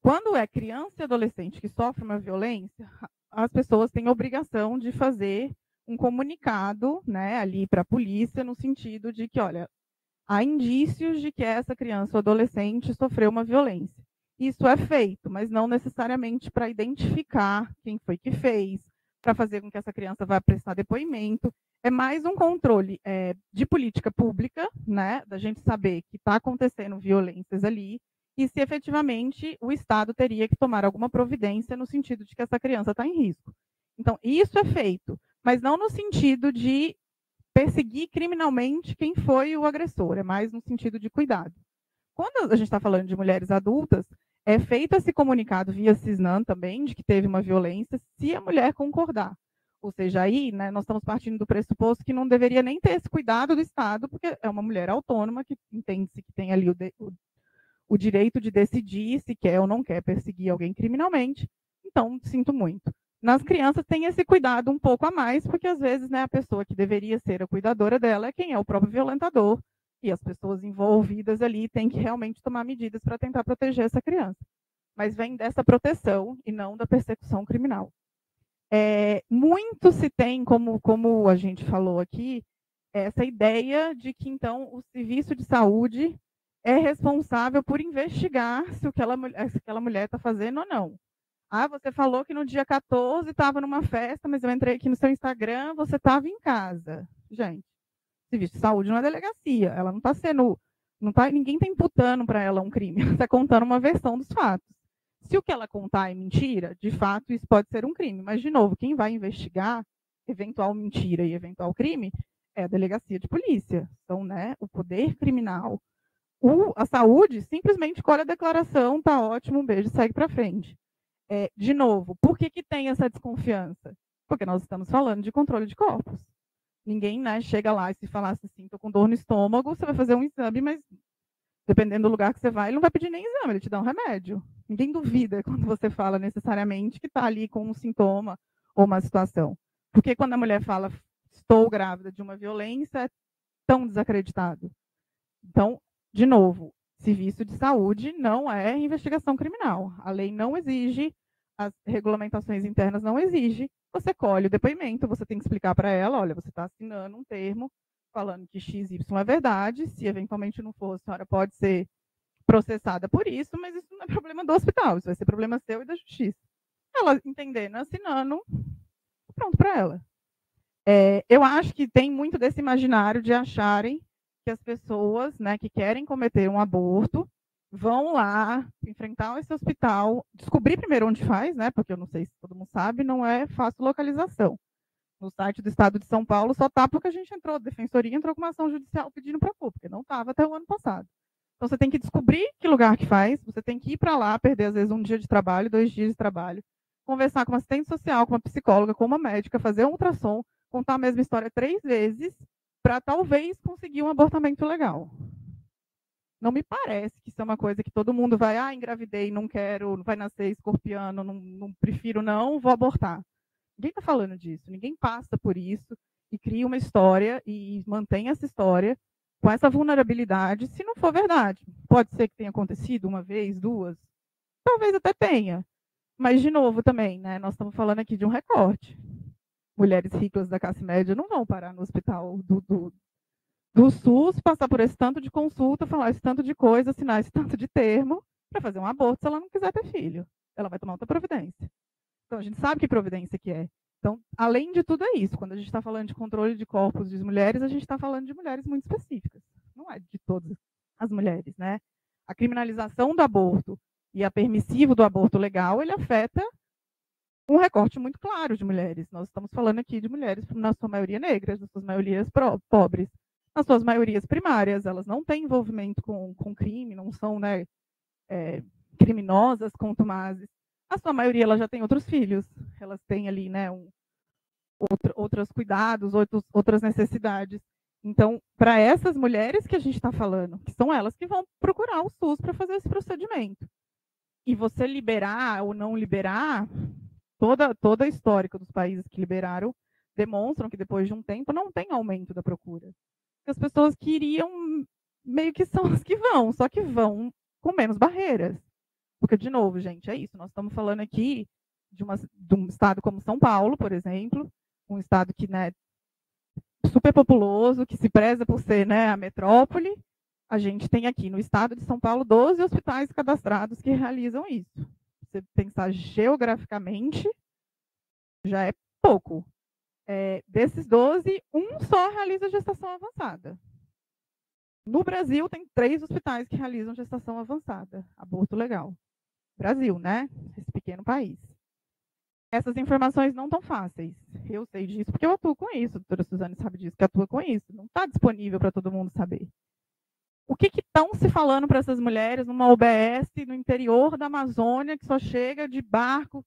Quando é criança e adolescente que sofre uma violência, as pessoas têm a obrigação de fazer um comunicado, né, ali para a polícia, no sentido de que, olha, há indícios de que essa criança ou adolescente sofreu uma violência. Isso é feito, mas não necessariamente para identificar quem foi que fez, para fazer com que essa criança vá prestar depoimento. É mais um controle de política pública, né, da gente saber que está acontecendo violências ali e se efetivamente o Estado teria que tomar alguma providência no sentido de que essa criança está em risco. Então, isso é feito, mas não no sentido de perseguir criminalmente quem foi o agressor, é mais no sentido de cuidado. Quando a gente está falando de mulheres adultas, é feito esse comunicado via Cisnan também, de que teve uma violência, se a mulher concordar. Ou seja, aí, né, nós estamos partindo do pressuposto que não deveria nem ter esse cuidado do Estado, porque é uma mulher autônoma que entende-se que tem ali o direito de decidir se quer ou não quer perseguir alguém criminalmente. Então, sinto muito. Nas crianças tem esse cuidado um pouco a mais, porque às vezes, né, a pessoa que deveria ser a cuidadora dela é quem é o próprio violentador, e as pessoas envolvidas ali têm que realmente tomar medidas para tentar proteger essa criança. Mas vem dessa proteção e não da persecução criminal. Muito se tem, como a gente falou aqui, essa ideia de que, então, o serviço de saúde é responsável por investigar se aquela mulher está fazendo ou não. Ah, você falou que no dia 14 estava numa festa, mas eu entrei aqui no seu Instagram, você estava em casa. Gente, serviço de saúde não é delegacia. Ela não está sendo... ninguém está imputando para ela um crime. Ela está contando uma versão dos fatos. Se o que ela contar é mentira, de fato, isso pode ser um crime. Mas, de novo, quem vai investigar eventual mentira e eventual crime é a delegacia de polícia. Então, né, o poder criminal. A saúde simplesmente colhe a declaração, tá ótimo, um beijo, segue para frente. De novo, por que tem essa desconfiança? Porque nós estamos falando de controle de corpos. Ninguém, né, chega lá e se falasse assim, estou com dor no estômago, você vai fazer um exame, mas dependendo do lugar que você vai, ele não vai pedir nem exame, ele te dá um remédio. Ninguém duvida quando você fala necessariamente que está ali com um sintoma ou uma situação. Porque quando a mulher fala, estou grávida de uma violência, é tão desacreditado. Então, de novo, serviço de saúde não é investigação criminal. A lei não exige, as regulamentações internas não exigem. Você colhe o depoimento, você tem que explicar para ela, olha, você está assinando um termo falando que XY é verdade, se eventualmente não for, a senhora pode ser processada por isso, mas isso não é problema do hospital, isso vai ser problema seu e da justiça. Ela entendendo, assinando, pronto para ela. Eu acho que tem muito desse imaginário de acharem que as pessoas, né, que querem cometer um aborto vão lá enfrentar esse hospital, descobrir primeiro onde faz, né, porque eu não sei se todo mundo sabe, não é fácil localização. No site do Estado de São Paulo só está porque a gente entrou, a Defensoria entrou com uma ação judicial pedindo para pôr, porque não estava até o ano passado. Então, você tem que descobrir que lugar que faz, você tem que ir para lá, perder, às vezes, um dia de trabalho, 2 dias de trabalho, conversar com uma assistente social, com uma psicóloga, com uma médica, fazer um ultrassom, contar a mesma história 3 vezes, para talvez conseguir um abortamento legal. Não me parece que isso é uma coisa que todo mundo vai, engravidei, não quero, vai nascer escorpiano, não prefiro não, vou abortar. Ninguém está falando disso, ninguém passa por isso e cria uma história e mantém essa história com essa vulnerabilidade, se não for verdade. Pode ser que tenha acontecido uma vez, duas, talvez até tenha. Mas, de novo, também, né, nós estamos falando aqui de um recorte. Mulheres ricas da classe média não vão parar no hospital do SUS, passar por esse tanto de consulta, falar esse tanto de coisa, assinar esse tanto de termo para fazer um aborto se ela não quiser ter filho. Ela vai tomar outra providência. Então, a gente sabe que providência que é. Então, além de tudo é isso. Quando a gente está falando de controle de corpos de mulheres, a gente está falando de mulheres muito específicas. Não é de todas as mulheres, né? A criminalização do aborto e a permissivo do aborto legal, ele afeta um recorte muito claro de mulheres. Nós estamos falando aqui de mulheres, na sua maioria negras, nas suas maiorias pobres, nas suas maiorias primárias, elas não têm envolvimento com crime, não são, né, criminosas, contumazes. A sua maioria ela já tem outros filhos, elas têm ali, né, outros cuidados, outras necessidades. Então, para essas mulheres que a gente está falando, que são elas que vão procurar o SUS para fazer esse procedimento. E você liberar ou não liberar, toda a histórica dos países que liberaram demonstram que depois de um tempo não tem aumento da procura. As pessoas que iriam meio que são as que vão, só que vão com menos barreiras. Porque, de novo, gente, é isso. Nós estamos falando aqui de um estado como São Paulo, por exemplo, um estado que, né, super populoso, que se preza por ser, né, a metrópole. A gente tem aqui no estado de São Paulo 12 hospitais cadastrados que realizam isso. Se você pensar geograficamente, já é pouco. Desses 12, um só realiza gestação avançada. No Brasil, tem 3 hospitais que realizam gestação avançada, aborto legal. Brasil, né? Esse pequeno país. Essas informações não estão fáceis. Eu sei disso porque eu atuo com isso. A doutora Suzane sabe disso, que atua com isso. Não está disponível para todo mundo saber. O que estão se falando para essas mulheres numa UBS no interior da Amazônia, que só chega de barco?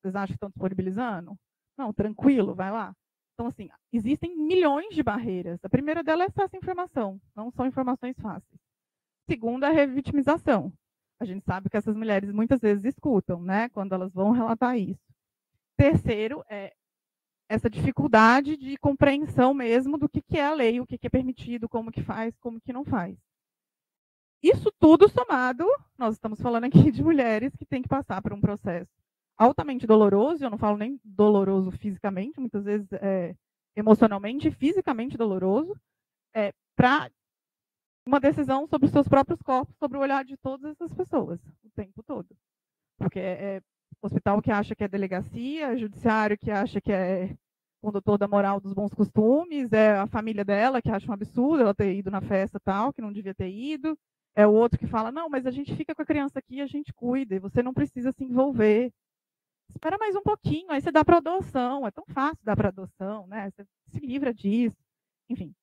Vocês acham que estão disponibilizando? Não, tranquilo, vai lá. Então, assim, existem milhões de barreiras. A primeira delas é essa informação. Não são informações fáceis. Segunda, a revitimização. A gente sabe que essas mulheres muitas vezes escutam, né, quando elas vão relatar isso. Terceiro, é essa dificuldade de compreensão mesmo do que é a lei, o que é permitido, como que faz, como que não faz. Isso tudo somado, nós estamos falando aqui de mulheres que têm que passar por um processo altamente doloroso, eu não falo nem doloroso fisicamente, muitas vezes emocionalmente e fisicamente doloroso, para uma decisão sobre os seus próprios corpos, sobre o olhar de todas essas pessoas, o tempo todo. Porque é hospital que acha que é delegacia, judiciário que acha que é condutor da moral dos bons costumes, é a família dela que acha um absurdo ela ter ido na festa tal, que não devia ter ido, é o outro que fala, não, mas a gente fica com a criança aqui e a gente cuida, e você não precisa se envolver. Espera mais um pouquinho, aí você dá para adoção, é tão fácil dar para adoção, né? Você se livra disso. Enfim,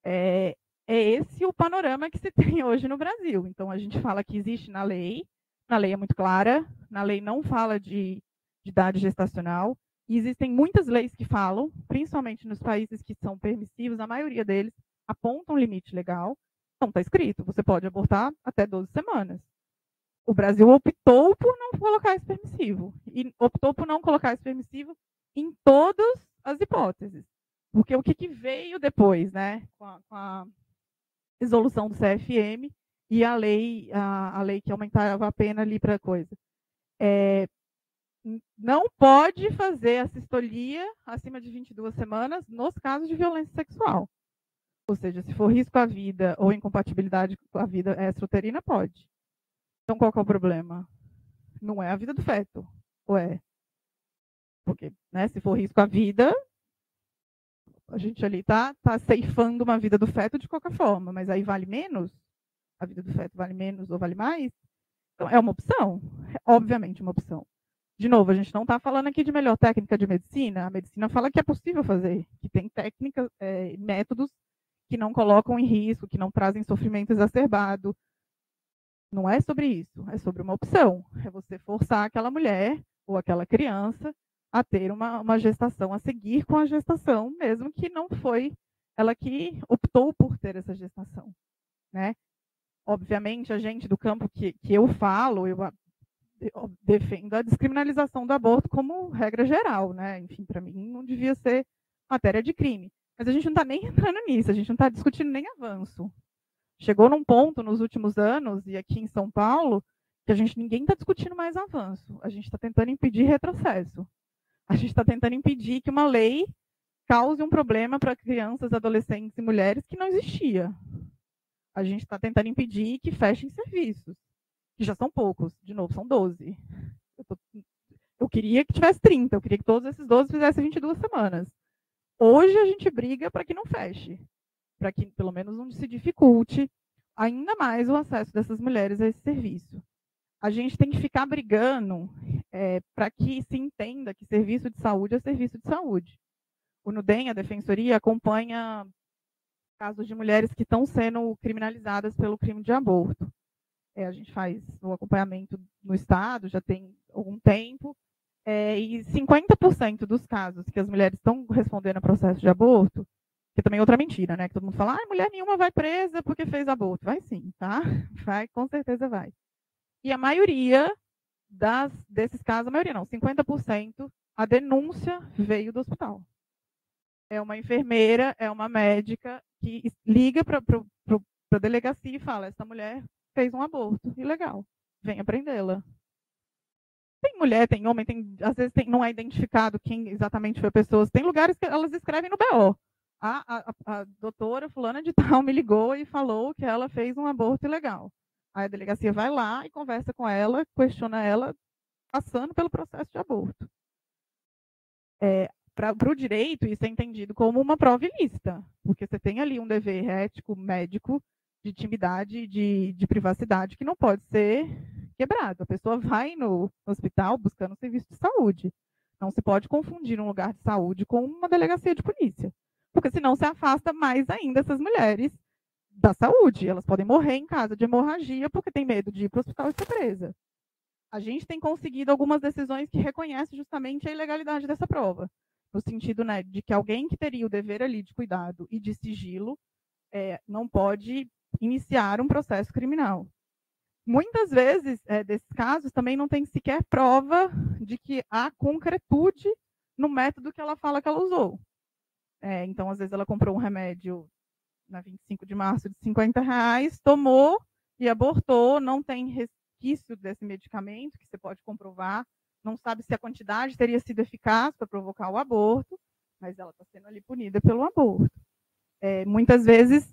é esse o panorama que se tem hoje no Brasil. Então, a gente fala que existe na lei é muito clara, na lei não fala de idade gestacional, e existem muitas leis que falam, principalmente nos países que são permissivos, a maioria deles apontam um limite legal, então está escrito, você pode abortar até 12 semanas. O Brasil optou por não colocar esse permissivo, e optou por não colocar esse permissivo em todas as hipóteses. Porque o que veio depois, né, com a resolução do CFM e a lei que aumentava a pena ali para a coisa. Não pode fazer a sistolia acima de 22 semanas nos casos de violência sexual. Ou seja, se for risco à vida ou incompatibilidade com a vida extrauterina, pode. Então, qual que é o problema? Não é a vida do feto, ou é? Porque, né, se for risco à vida, a gente ali tá ceifando uma vida do feto de qualquer forma, mas aí vale menos? A vida do feto vale menos ou vale mais? Então, é uma opção, obviamente uma opção. De novo, a gente não está falando aqui de melhor técnica de medicina, a medicina fala que é possível fazer, que tem técnicas, métodos que não colocam em risco, que não trazem sofrimento exacerbado. Não é sobre isso, é sobre uma opção. É você forçar aquela mulher ou aquela criança a ter uma gestação, a seguir com a gestação, mesmo que não foi ela que optou por ter essa gestação, né? obviamente, a gente do campo que eu falo, eu defendo a descriminalização do aborto como regra geral, né? Enfim, para mim não devia ser matéria de crime. Mas a gente não está nem entrando nisso, a gente não está discutindo nem avanço. Chegou num ponto nos últimos anos, e aqui em São Paulo, que ninguém está discutindo mais avanço. A gente está tentando impedir retrocesso. A gente está tentando impedir que uma lei cause um problema para crianças, adolescentes e mulheres que não existia. A gente está tentando impedir que fechem serviços, que já são poucos. De novo, são 12. Eu queria que tivesse 30, eu queria que todos esses 12 fizessem 22 semanas. Hoje a gente briga para que não feche, para que pelo menos não se dificulte ainda mais o acesso dessas mulheres a esse serviço. A gente tem que ficar brigando para que se entenda que serviço de saúde é serviço de saúde. O NUDEM, a Defensoria, acompanha casos de mulheres que estão sendo criminalizadas pelo crime de aborto. A gente faz o acompanhamento no Estado, já tem algum tempo, e 50% dos casos que as mulheres estão respondendo a processo de aborto, que também é outra mentira, né? Que todo mundo fala, mulher nenhuma vai presa porque fez aborto. Vai sim, tá? Vai, com certeza vai. E a maioria desses casos, a maioria não, 50%, a denúncia veio do hospital. É uma enfermeira, é uma médica que liga para a delegacia e fala, essa mulher fez um aborto ilegal, venha prendê-la. Tem mulher, tem homem, às vezes não é identificado quem exatamente foi a pessoa. Tem lugares que elas escrevem no BO. A doutora fulana de tal me ligou e falou que ela fez um aborto ilegal. Aí a delegacia vai lá e conversa com ela, questiona ela, passando pelo processo de aborto. Para o direito, isso é entendido como uma prova ilícita, porque você tem ali um dever ético, médico, de intimidade, de privacidade, que não pode ser quebrado. A pessoa vai no hospital buscando um serviço de saúde. Não se pode confundir um lugar de saúde com uma delegacia de polícia, porque senão se afasta mais ainda essas mulheres da saúde. Elas podem morrer em casa de hemorragia porque tem medo de ir para o hospital e ser presa. A gente tem conseguido algumas decisões que reconhecem justamente a ilegalidade dessa prova, no sentido, né, de que alguém que teria o dever ali de cuidado e de sigilo não pode iniciar um processo criminal. Muitas vezes, desses casos, também não tem sequer prova de que há concretude no método que ela fala que ela usou. Então, às vezes, ela comprou um remédio na 25 de março de R$50, tomou e abortou, não tem resquício desse medicamento que você pode comprovar, não sabe se a quantidade teria sido eficaz para provocar o aborto, mas ela está sendo ali punida pelo aborto. Muitas vezes,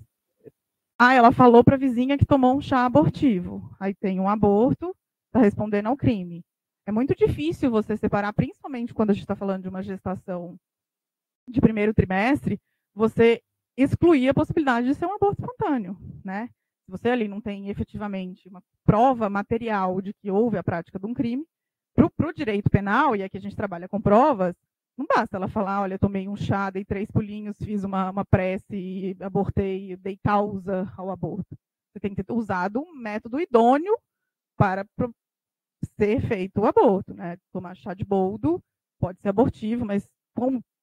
ela falou para a vizinha que tomou um chá abortivo, aí tem um aborto, está respondendo ao crime. É muito difícil você separar, principalmente quando a gente está falando de uma gestação de primeiro trimestre, você excluir a possibilidade de ser um aborto espontâneo, né? Se você ali não tem efetivamente uma prova material de que houve a prática de um crime, para o direito penal, e aqui a gente trabalha com provas, não basta ela falar, olha, tomei um chá, dei 3 pulinhos, fiz uma prece, abortei, dei causa ao aborto. Você tem que ter usado um método idôneo para ser feito o aborto, né? Tomar chá de boldo pode ser abortivo, mas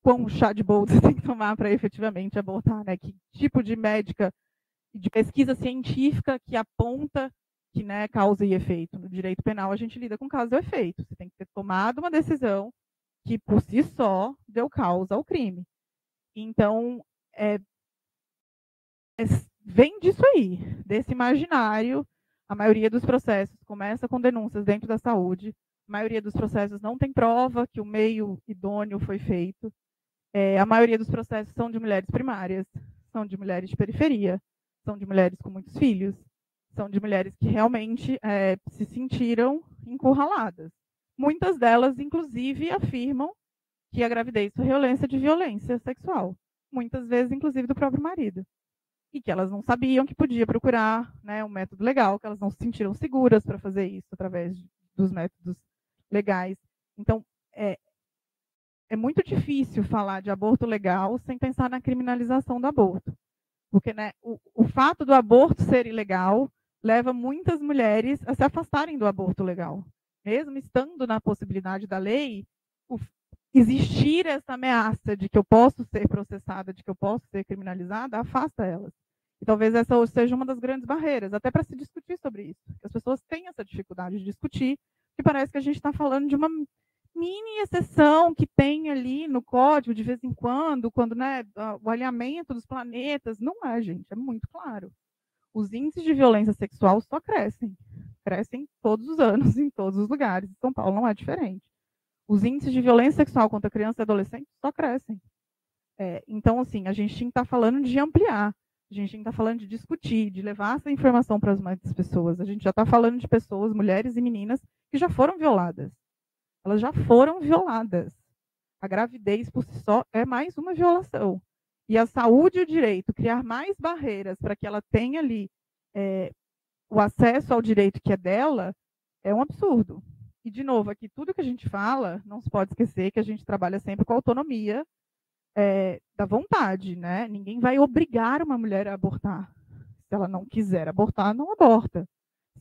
quão chá de boldo você tem que tomar para efetivamente abortar, né? Que tipo de médica, de pesquisa científica que aponta que, né, causa e efeito? No direito penal, a gente lida com causa e efeito. Você tem que ter tomado uma decisão que, por si só, deu causa ao crime. Então, vem disso aí, desse imaginário. A maioria dos processos começa com denúncias dentro da saúde. A maioria dos processos não tem prova que o meio idôneo foi feito. A maioria dos processos são de mulheres primárias, são de mulheres de periferia, são de mulheres com muitos filhos, são de mulheres que realmente se sentiram encurraladas. Muitas delas, inclusive, afirmam que a gravidez foi violência sexual. Muitas vezes, inclusive, do próprio marido. E que elas não sabiam que podia procurar, né, um método legal, que elas não se sentiram seguras para fazer isso através dos métodos legais. Então, é muito difícil falar de aborto legal sem pensar na criminalização do aborto. Porque, né, o fato do aborto ser ilegal leva muitas mulheres a se afastarem do aborto legal. Mesmo estando na possibilidade da lei, existir essa ameaça de que eu posso ser processada, de que eu posso ser criminalizada, afasta elas. E talvez essa seja uma das grandes barreiras, até para se discutir sobre isso. As pessoas têm essa dificuldade de discutir, que parece que a gente está falando de uma mini exceção que tem ali no código de vez em quando, né, o alinhamento dos planetas. Não é, gente, é muito claro. Os índices de violência sexual só crescem. Crescem todos os anos, em todos os lugares. São Paulo não é diferente. Os índices de violência sexual contra criança e adolescente só crescem. Então, assim, a gente tem que estar falando de ampliar. A gente tem que estar falando de discutir, de levar essa informação para as mais pessoas. A gente já está falando de pessoas, mulheres e meninas, que já foram violadas. Elas já foram violadas. A gravidez, por si só, é mais uma violação. E a saúde e o direito, criar mais barreiras para que ela tenha ali o acesso ao direito que é dela, é um absurdo. E, de novo, aqui tudo que a gente fala, não se pode esquecer que a gente trabalha sempre com a autonomia da vontade, né? Ninguém vai obrigar uma mulher a abortar. Se ela não quiser abortar, não aborta.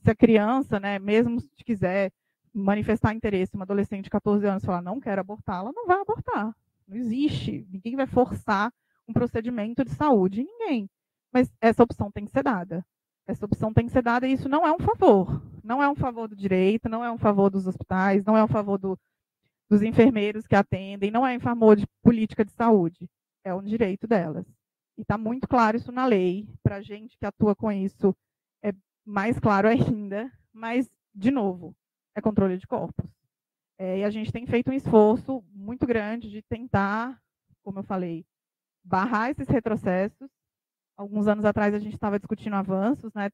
Se a criança, né, mesmo se quiser manifestar interesse, uma adolescente de 14 anos falar não quero abortar, ela não vai abortar. Não existe. Ninguém vai forçar um procedimento de saúde em ninguém. Mas essa opção tem que ser dada. Essa opção tem que ser dada e isso não é um favor. Não é um favor do direito, não é um favor dos hospitais, não é um favor dos enfermeiros que atendem, não é um favor de política de saúde. É um direito delas. E está muito claro isso na lei. Para a gente que atua com isso, é mais claro ainda. Mas, de novo, é controle de corpos. E a gente tem feito um esforço muito grande de tentar, como eu falei, barrar esses retrocessos. Alguns anos atrás a gente estava discutindo avanços, né?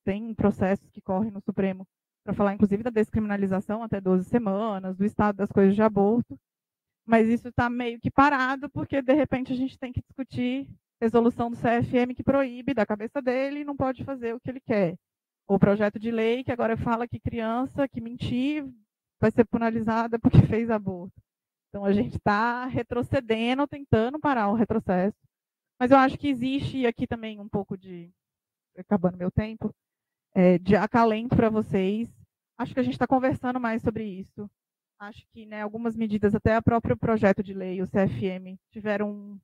Tem processos que correm no Supremo para falar, inclusive, da descriminalização até 12 semanas, do estado das coisas de aborto, mas isso está meio que parado, porque, de repente, a gente tem que discutir resolução do CFM que proíbe da cabeça dele e não pode fazer o que ele quer. O projeto de lei que agora fala que criança que mentir vai ser penalizada porque fez aborto. Então, a gente está retrocedendo, tentando parar o retrocesso. Mas eu acho que existe aqui também um pouco de, acabando meu tempo, de acalento para vocês. Acho que a gente está conversando mais sobre isso. Acho que, né, algumas medidas, até o próprio projeto de lei, o CFM, tiveram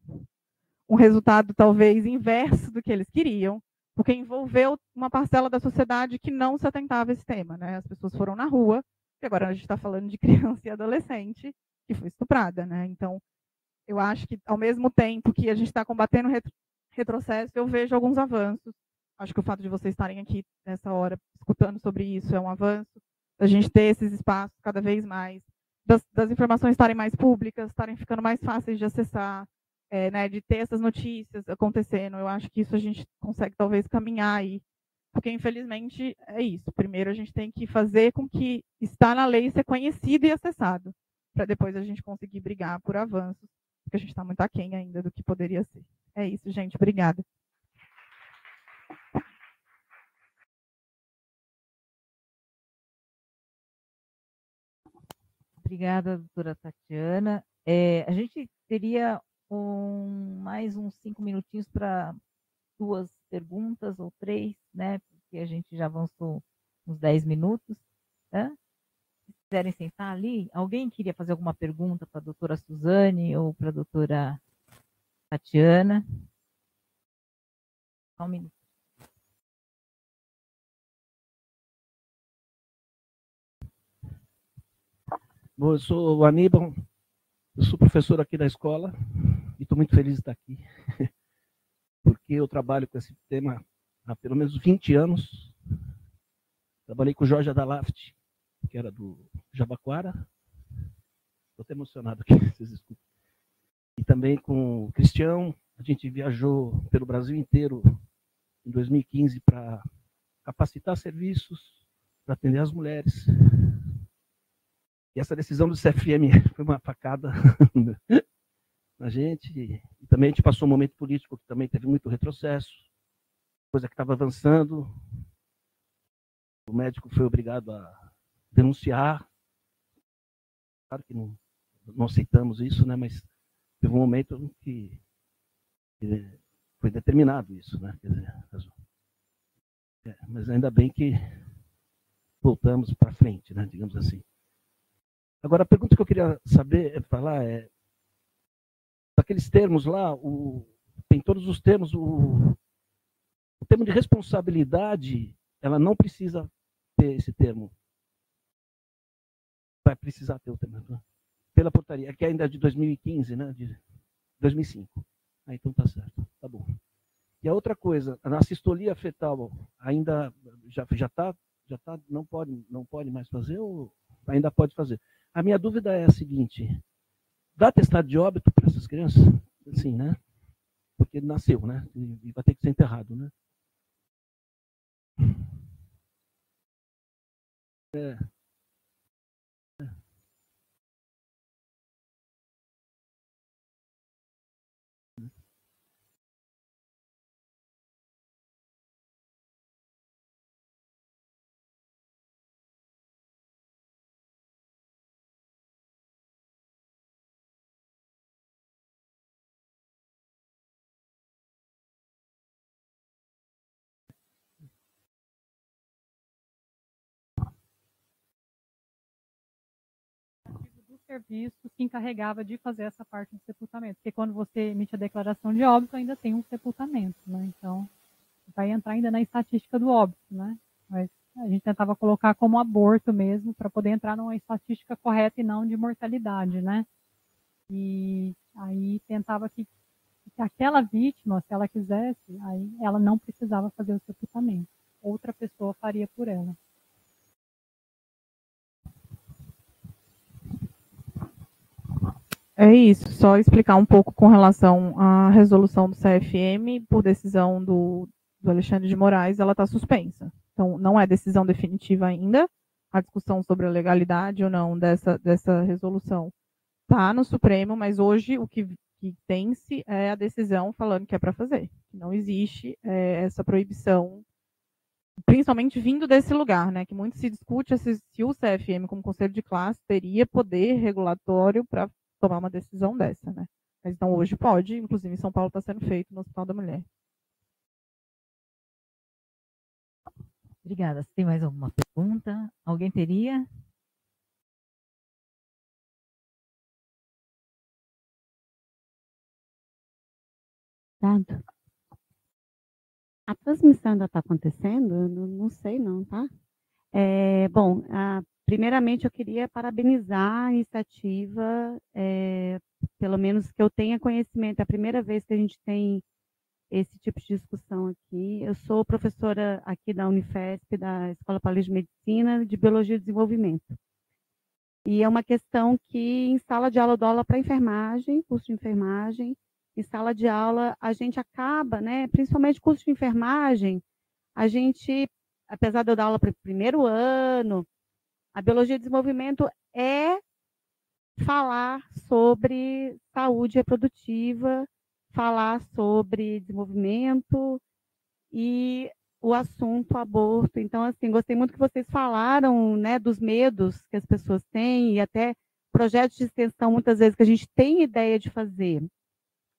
um resultado talvez inverso do que eles queriam, porque envolveu uma parcela da sociedade que não se atentava a esse tema, né? As pessoas foram na rua, e agora a gente está falando de criança e adolescente que foi estuprada, né? Então, eu acho que, ao mesmo tempo que a gente está combatendo retrocesso, eu vejo alguns avanços. Acho que o fato de vocês estarem aqui nessa hora escutando sobre isso é um avanço. A gente ter esses espaços cada vez mais, das informações estarem mais públicas, estarem ficando mais fáceis de acessar, né, de ter essas notícias acontecendo. Eu acho que isso a gente consegue talvez caminhar aí, porque infelizmente é isso. Primeiro a gente tem que fazer com que está na lei ser conhecido e acessado, para depois a gente conseguir brigar por avanços, porque a gente está muito aquém ainda do que poderia ser. É isso, gente. Obrigada. Obrigada, doutora Tatiana. A gente teria mais uns 5 minutinhos para 2 perguntas ou 3, né? Porque a gente já avançou uns 10 minutos. Tá? Se quiserem sentar ali, alguém queria fazer alguma pergunta para a doutora Suzane ou para a doutora Tatiana? Só um minuto. Bom, eu sou o Aníbal, eu sou professor aqui da escola e estou muito feliz de estar aqui, porque eu trabalho com esse tema há pelo menos 20 anos. Trabalhei com o Jorge Adalaft, que era do Jabaquara. Estou até emocionado aqui, vocês escutam. E também com o Cristião. A gente viajou pelo Brasil inteiro em 2015 para capacitar serviços, para atender as mulheres. E essa decisão do CFM foi uma facada na gente. E também a gente passou um momento político que também teve muito retrocesso, coisa que estava avançando. O médico foi obrigado a denunciar. Claro que não aceitamos isso, né? Mas teve um momento que foi determinado isso, né? Quer dizer, mas ainda bem que voltamos para frente, né? Digamos assim. Agora, a pergunta que eu queria falar é, daqueles termos lá, tem todos os termos, termo de responsabilidade, ela não precisa ter esse termo. Vai precisar ter o termo. Pela portaria, que ainda é de 2015, né? De 2005. Então tá certo, tá bom. E a outra coisa, a sistolia fetal ainda já tá, não pode mais fazer ou ainda pode fazer? A minha dúvida é a seguinte: dá atestado de óbito para essas crianças? Sim, né? Porque ele nasceu, né? E vai ter que ser enterrado, né? É. Do serviço se encarregava de fazer essa parte do sepultamento, porque quando você emite a declaração de óbito, ainda tem um sepultamento, né? Então, vai entrar ainda na estatística do óbito, né? Mas a gente tentava colocar como aborto mesmo, para poder entrar numa estatística correta e não de mortalidade, né? E aí tentava que aquela vítima, se ela quisesse, aí ela não precisava fazer o sepultamento. Outra pessoa faria por ela. É isso, só explicar um pouco com relação à resolução do CFM, por decisão do Alexandre de Moraes, ela está suspensa. Então, não é decisão definitiva ainda, a discussão sobre a legalidade ou não dessa resolução está no Supremo, mas hoje o que tem-se é a decisão falando que é para fazer. Não existe essa proibição, principalmente vindo desse lugar, né? Que muito se discute se o CFM, como conselho de classe, teria poder regulatório para tomar uma decisão dessa, né? Mas então hoje pode, inclusive em São Paulo está sendo feito no Hospital da Mulher. Obrigada. Se tem mais alguma pergunta? Alguém teria? A transmissão ainda está acontecendo? Eu não sei não, tá? Bom, primeiramente eu queria parabenizar a iniciativa, pelo menos que eu tenha conhecimento, é a primeira vez que a gente tem esse tipo de discussão aqui. Eu sou professora aqui da Unifesp, da Escola Paulista de Medicina, de Biologia e Desenvolvimento. E é uma questão que em sala de aula eu dou aula para enfermagem, curso de enfermagem. Em sala de aula a gente acaba, né, principalmente curso de enfermagem, a gente, apesar de eu dar aula para o primeiro ano, a biologia de desenvolvimento é falar sobre saúde reprodutiva, falar sobre desenvolvimento e o assunto aborto. Então, assim, gostei muito que vocês falaram, né, dos medos que as pessoas têm e até projetos de extensão, muitas vezes, que a gente tem ideia de fazer.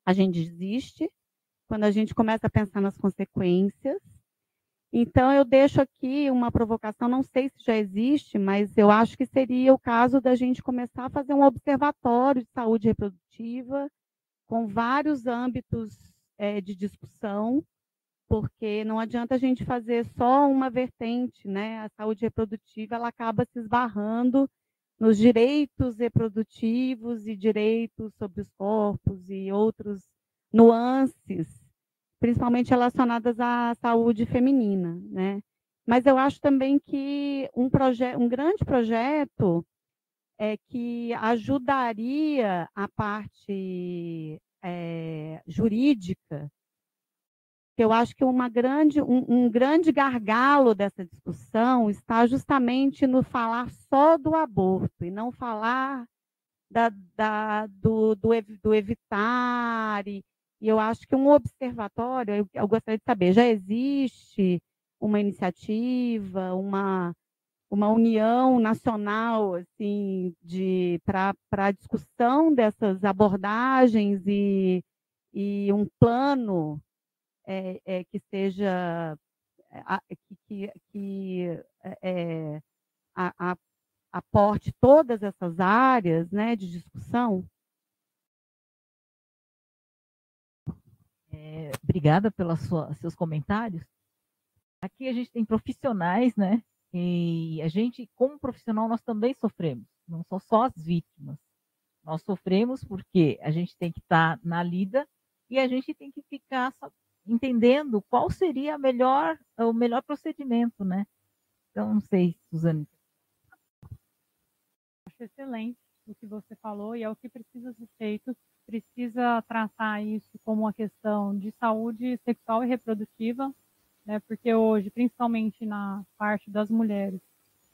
A gente desiste quando a gente começa a pensar nas consequências. Então, eu deixo aqui uma provocação, não sei se já existe, mas eu acho que seria o caso da gente começar a fazer um observatório de saúde reprodutiva com vários âmbitos de discussão, porque não adianta a gente fazer só uma vertente, né? A saúde reprodutiva ela acaba se esbarrando nos direitos reprodutivos e direitos sobre os corpos e outros nuances, principalmente relacionadas à saúde feminina, né? Mas eu acho também que um grande projeto que ajudaria a parte jurídica, que eu acho que um grande gargalo dessa discussão está justamente no falar só do aborto e não falar do evitar. E eu acho que um observatório, eu gostaria de saber, já existe uma iniciativa, uma união nacional assim, para a discussão dessas abordagens e um plano que seja aporte todas essas áreas, né, de discussão? Obrigada pelos seus comentários. aqui a gente tem profissionais, né? E a gente, como profissional, nós também sofremos, não são só as vítimas. Nós sofremos porque a gente tem que estar na lida e a gente tem que ficar entendendo qual seria o melhor procedimento, né? Então, não sei, Suzane. Acho excelente o que você falou e é o que precisa ser feito. Precisa tratar isso como uma questão de saúde sexual e reprodutiva, né? Porque hoje, principalmente na parte das mulheres,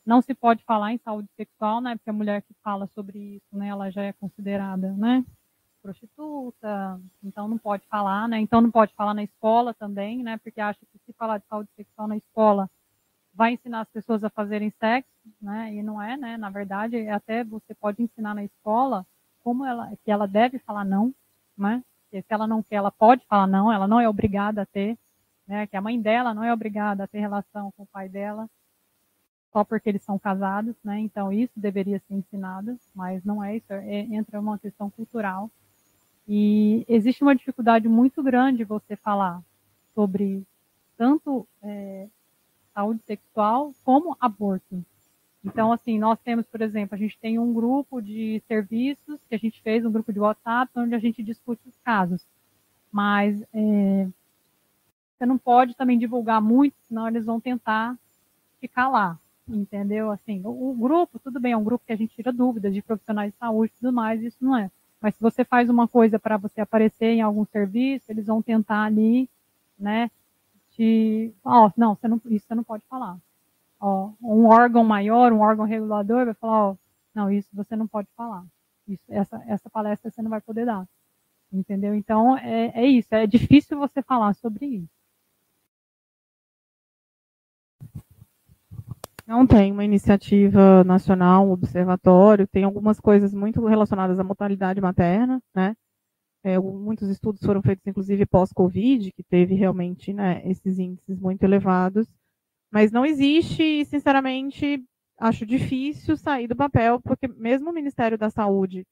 não se pode falar em saúde sexual, né? Porque a mulher que fala sobre isso, né, ela já é considerada, né, prostituta, então não pode falar, né? Então não pode falar na escola também, né? Porque acha que se falar de saúde sexual na escola vai ensinar as pessoas a fazerem sexo, né? E não é, né? Na verdade, até você pode ensinar na escola como que ela deve falar não, né? Porque se ela não quer, ela pode falar não, ela não é obrigada a ter, né? Que a mãe dela não é obrigada a ter relação com o pai dela só porque eles são casados, né? Então isso deveria ser ensinado, mas não é isso, entra uma questão cultural. E existe uma dificuldade muito grande você falar sobre tanto saúde sexual como aborto. Então, assim, nós temos, por exemplo, a gente tem um grupo de serviços que a gente fez, um grupo de WhatsApp, onde a gente discute os casos. Mas você não pode também divulgar muito, senão eles vão tentar ficar lá, entendeu? Assim, o grupo, tudo bem, é um grupo que a gente tira dúvidas de profissionais de saúde e tudo mais, isso não é. Mas se você faz uma coisa para você aparecer em algum serviço, eles vão tentar ali, né, não, isso você não pode falar. Ó, um órgão maior, um órgão regulador vai falar, ó, não, isso você não pode falar. Essa palestra você não vai poder dar. Entendeu? Então, é isso, é difícil você falar sobre isso. Não tem uma iniciativa nacional, um observatório, tem algumas coisas muito relacionadas à mortalidade materna, né? Muitos estudos foram feitos, inclusive, pós-Covid, que teve realmente, né, esses índices muito elevados, mas não existe, e, sinceramente, acho difícil sair do papel, porque mesmo o Ministério da Saúde,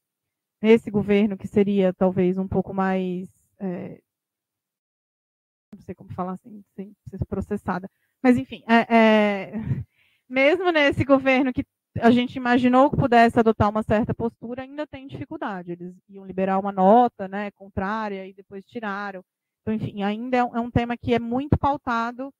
nesse governo, que seria talvez um pouco mais, não sei como falar sem ser processada, mas enfim, mesmo nesse governo que a gente imaginou que pudesse adotar uma certa postura, ainda tem dificuldade. Eles iam liberar uma nota, né, contrária e depois tiraram. Então, enfim, ainda é um tema que é muito pautado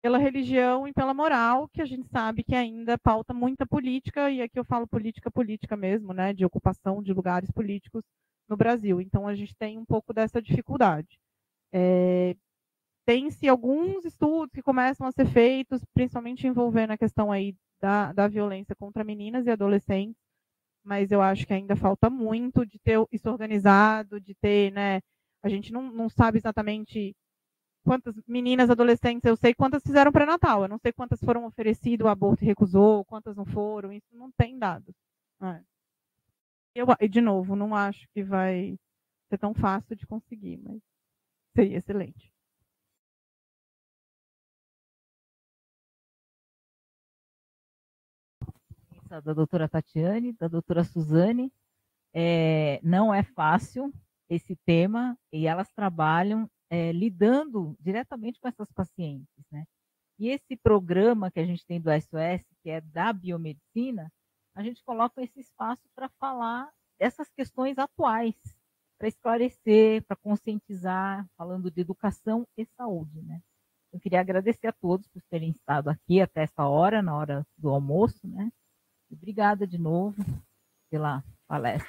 pela religião e pela moral, que a gente sabe que ainda pauta muita política, e aqui eu falo política mesmo, né, de ocupação de lugares políticos no Brasil. Então, a gente tem um pouco dessa dificuldade. Tem-se alguns estudos que começam a ser feitos, principalmente envolvendo a questão aí da violência contra meninas e adolescentes, mas eu acho que ainda falta muito de ter isso organizado, de ter, né, a gente não sabe exatamente quantas meninas, adolescentes, eu sei quantas fizeram pré-natal, eu não sei quantas foram oferecido o aborto e recusou, quantas não foram, isso não tem dados. E de novo, não acho que vai ser tão fácil de conseguir, mas seria excelente. Da doutora Tatiane, da doutora Suzane, não é fácil esse tema e elas trabalham lidando diretamente com essas pacientes, né? E esse programa que a gente tem do SOS, que é da biomedicina, a gente coloca esse espaço para falar dessas questões atuais, para esclarecer, para conscientizar, falando de educação e saúde, né? Eu queria agradecer a todos por terem estado aqui até essa hora, na hora do almoço, né? Obrigada de novo pela palestra.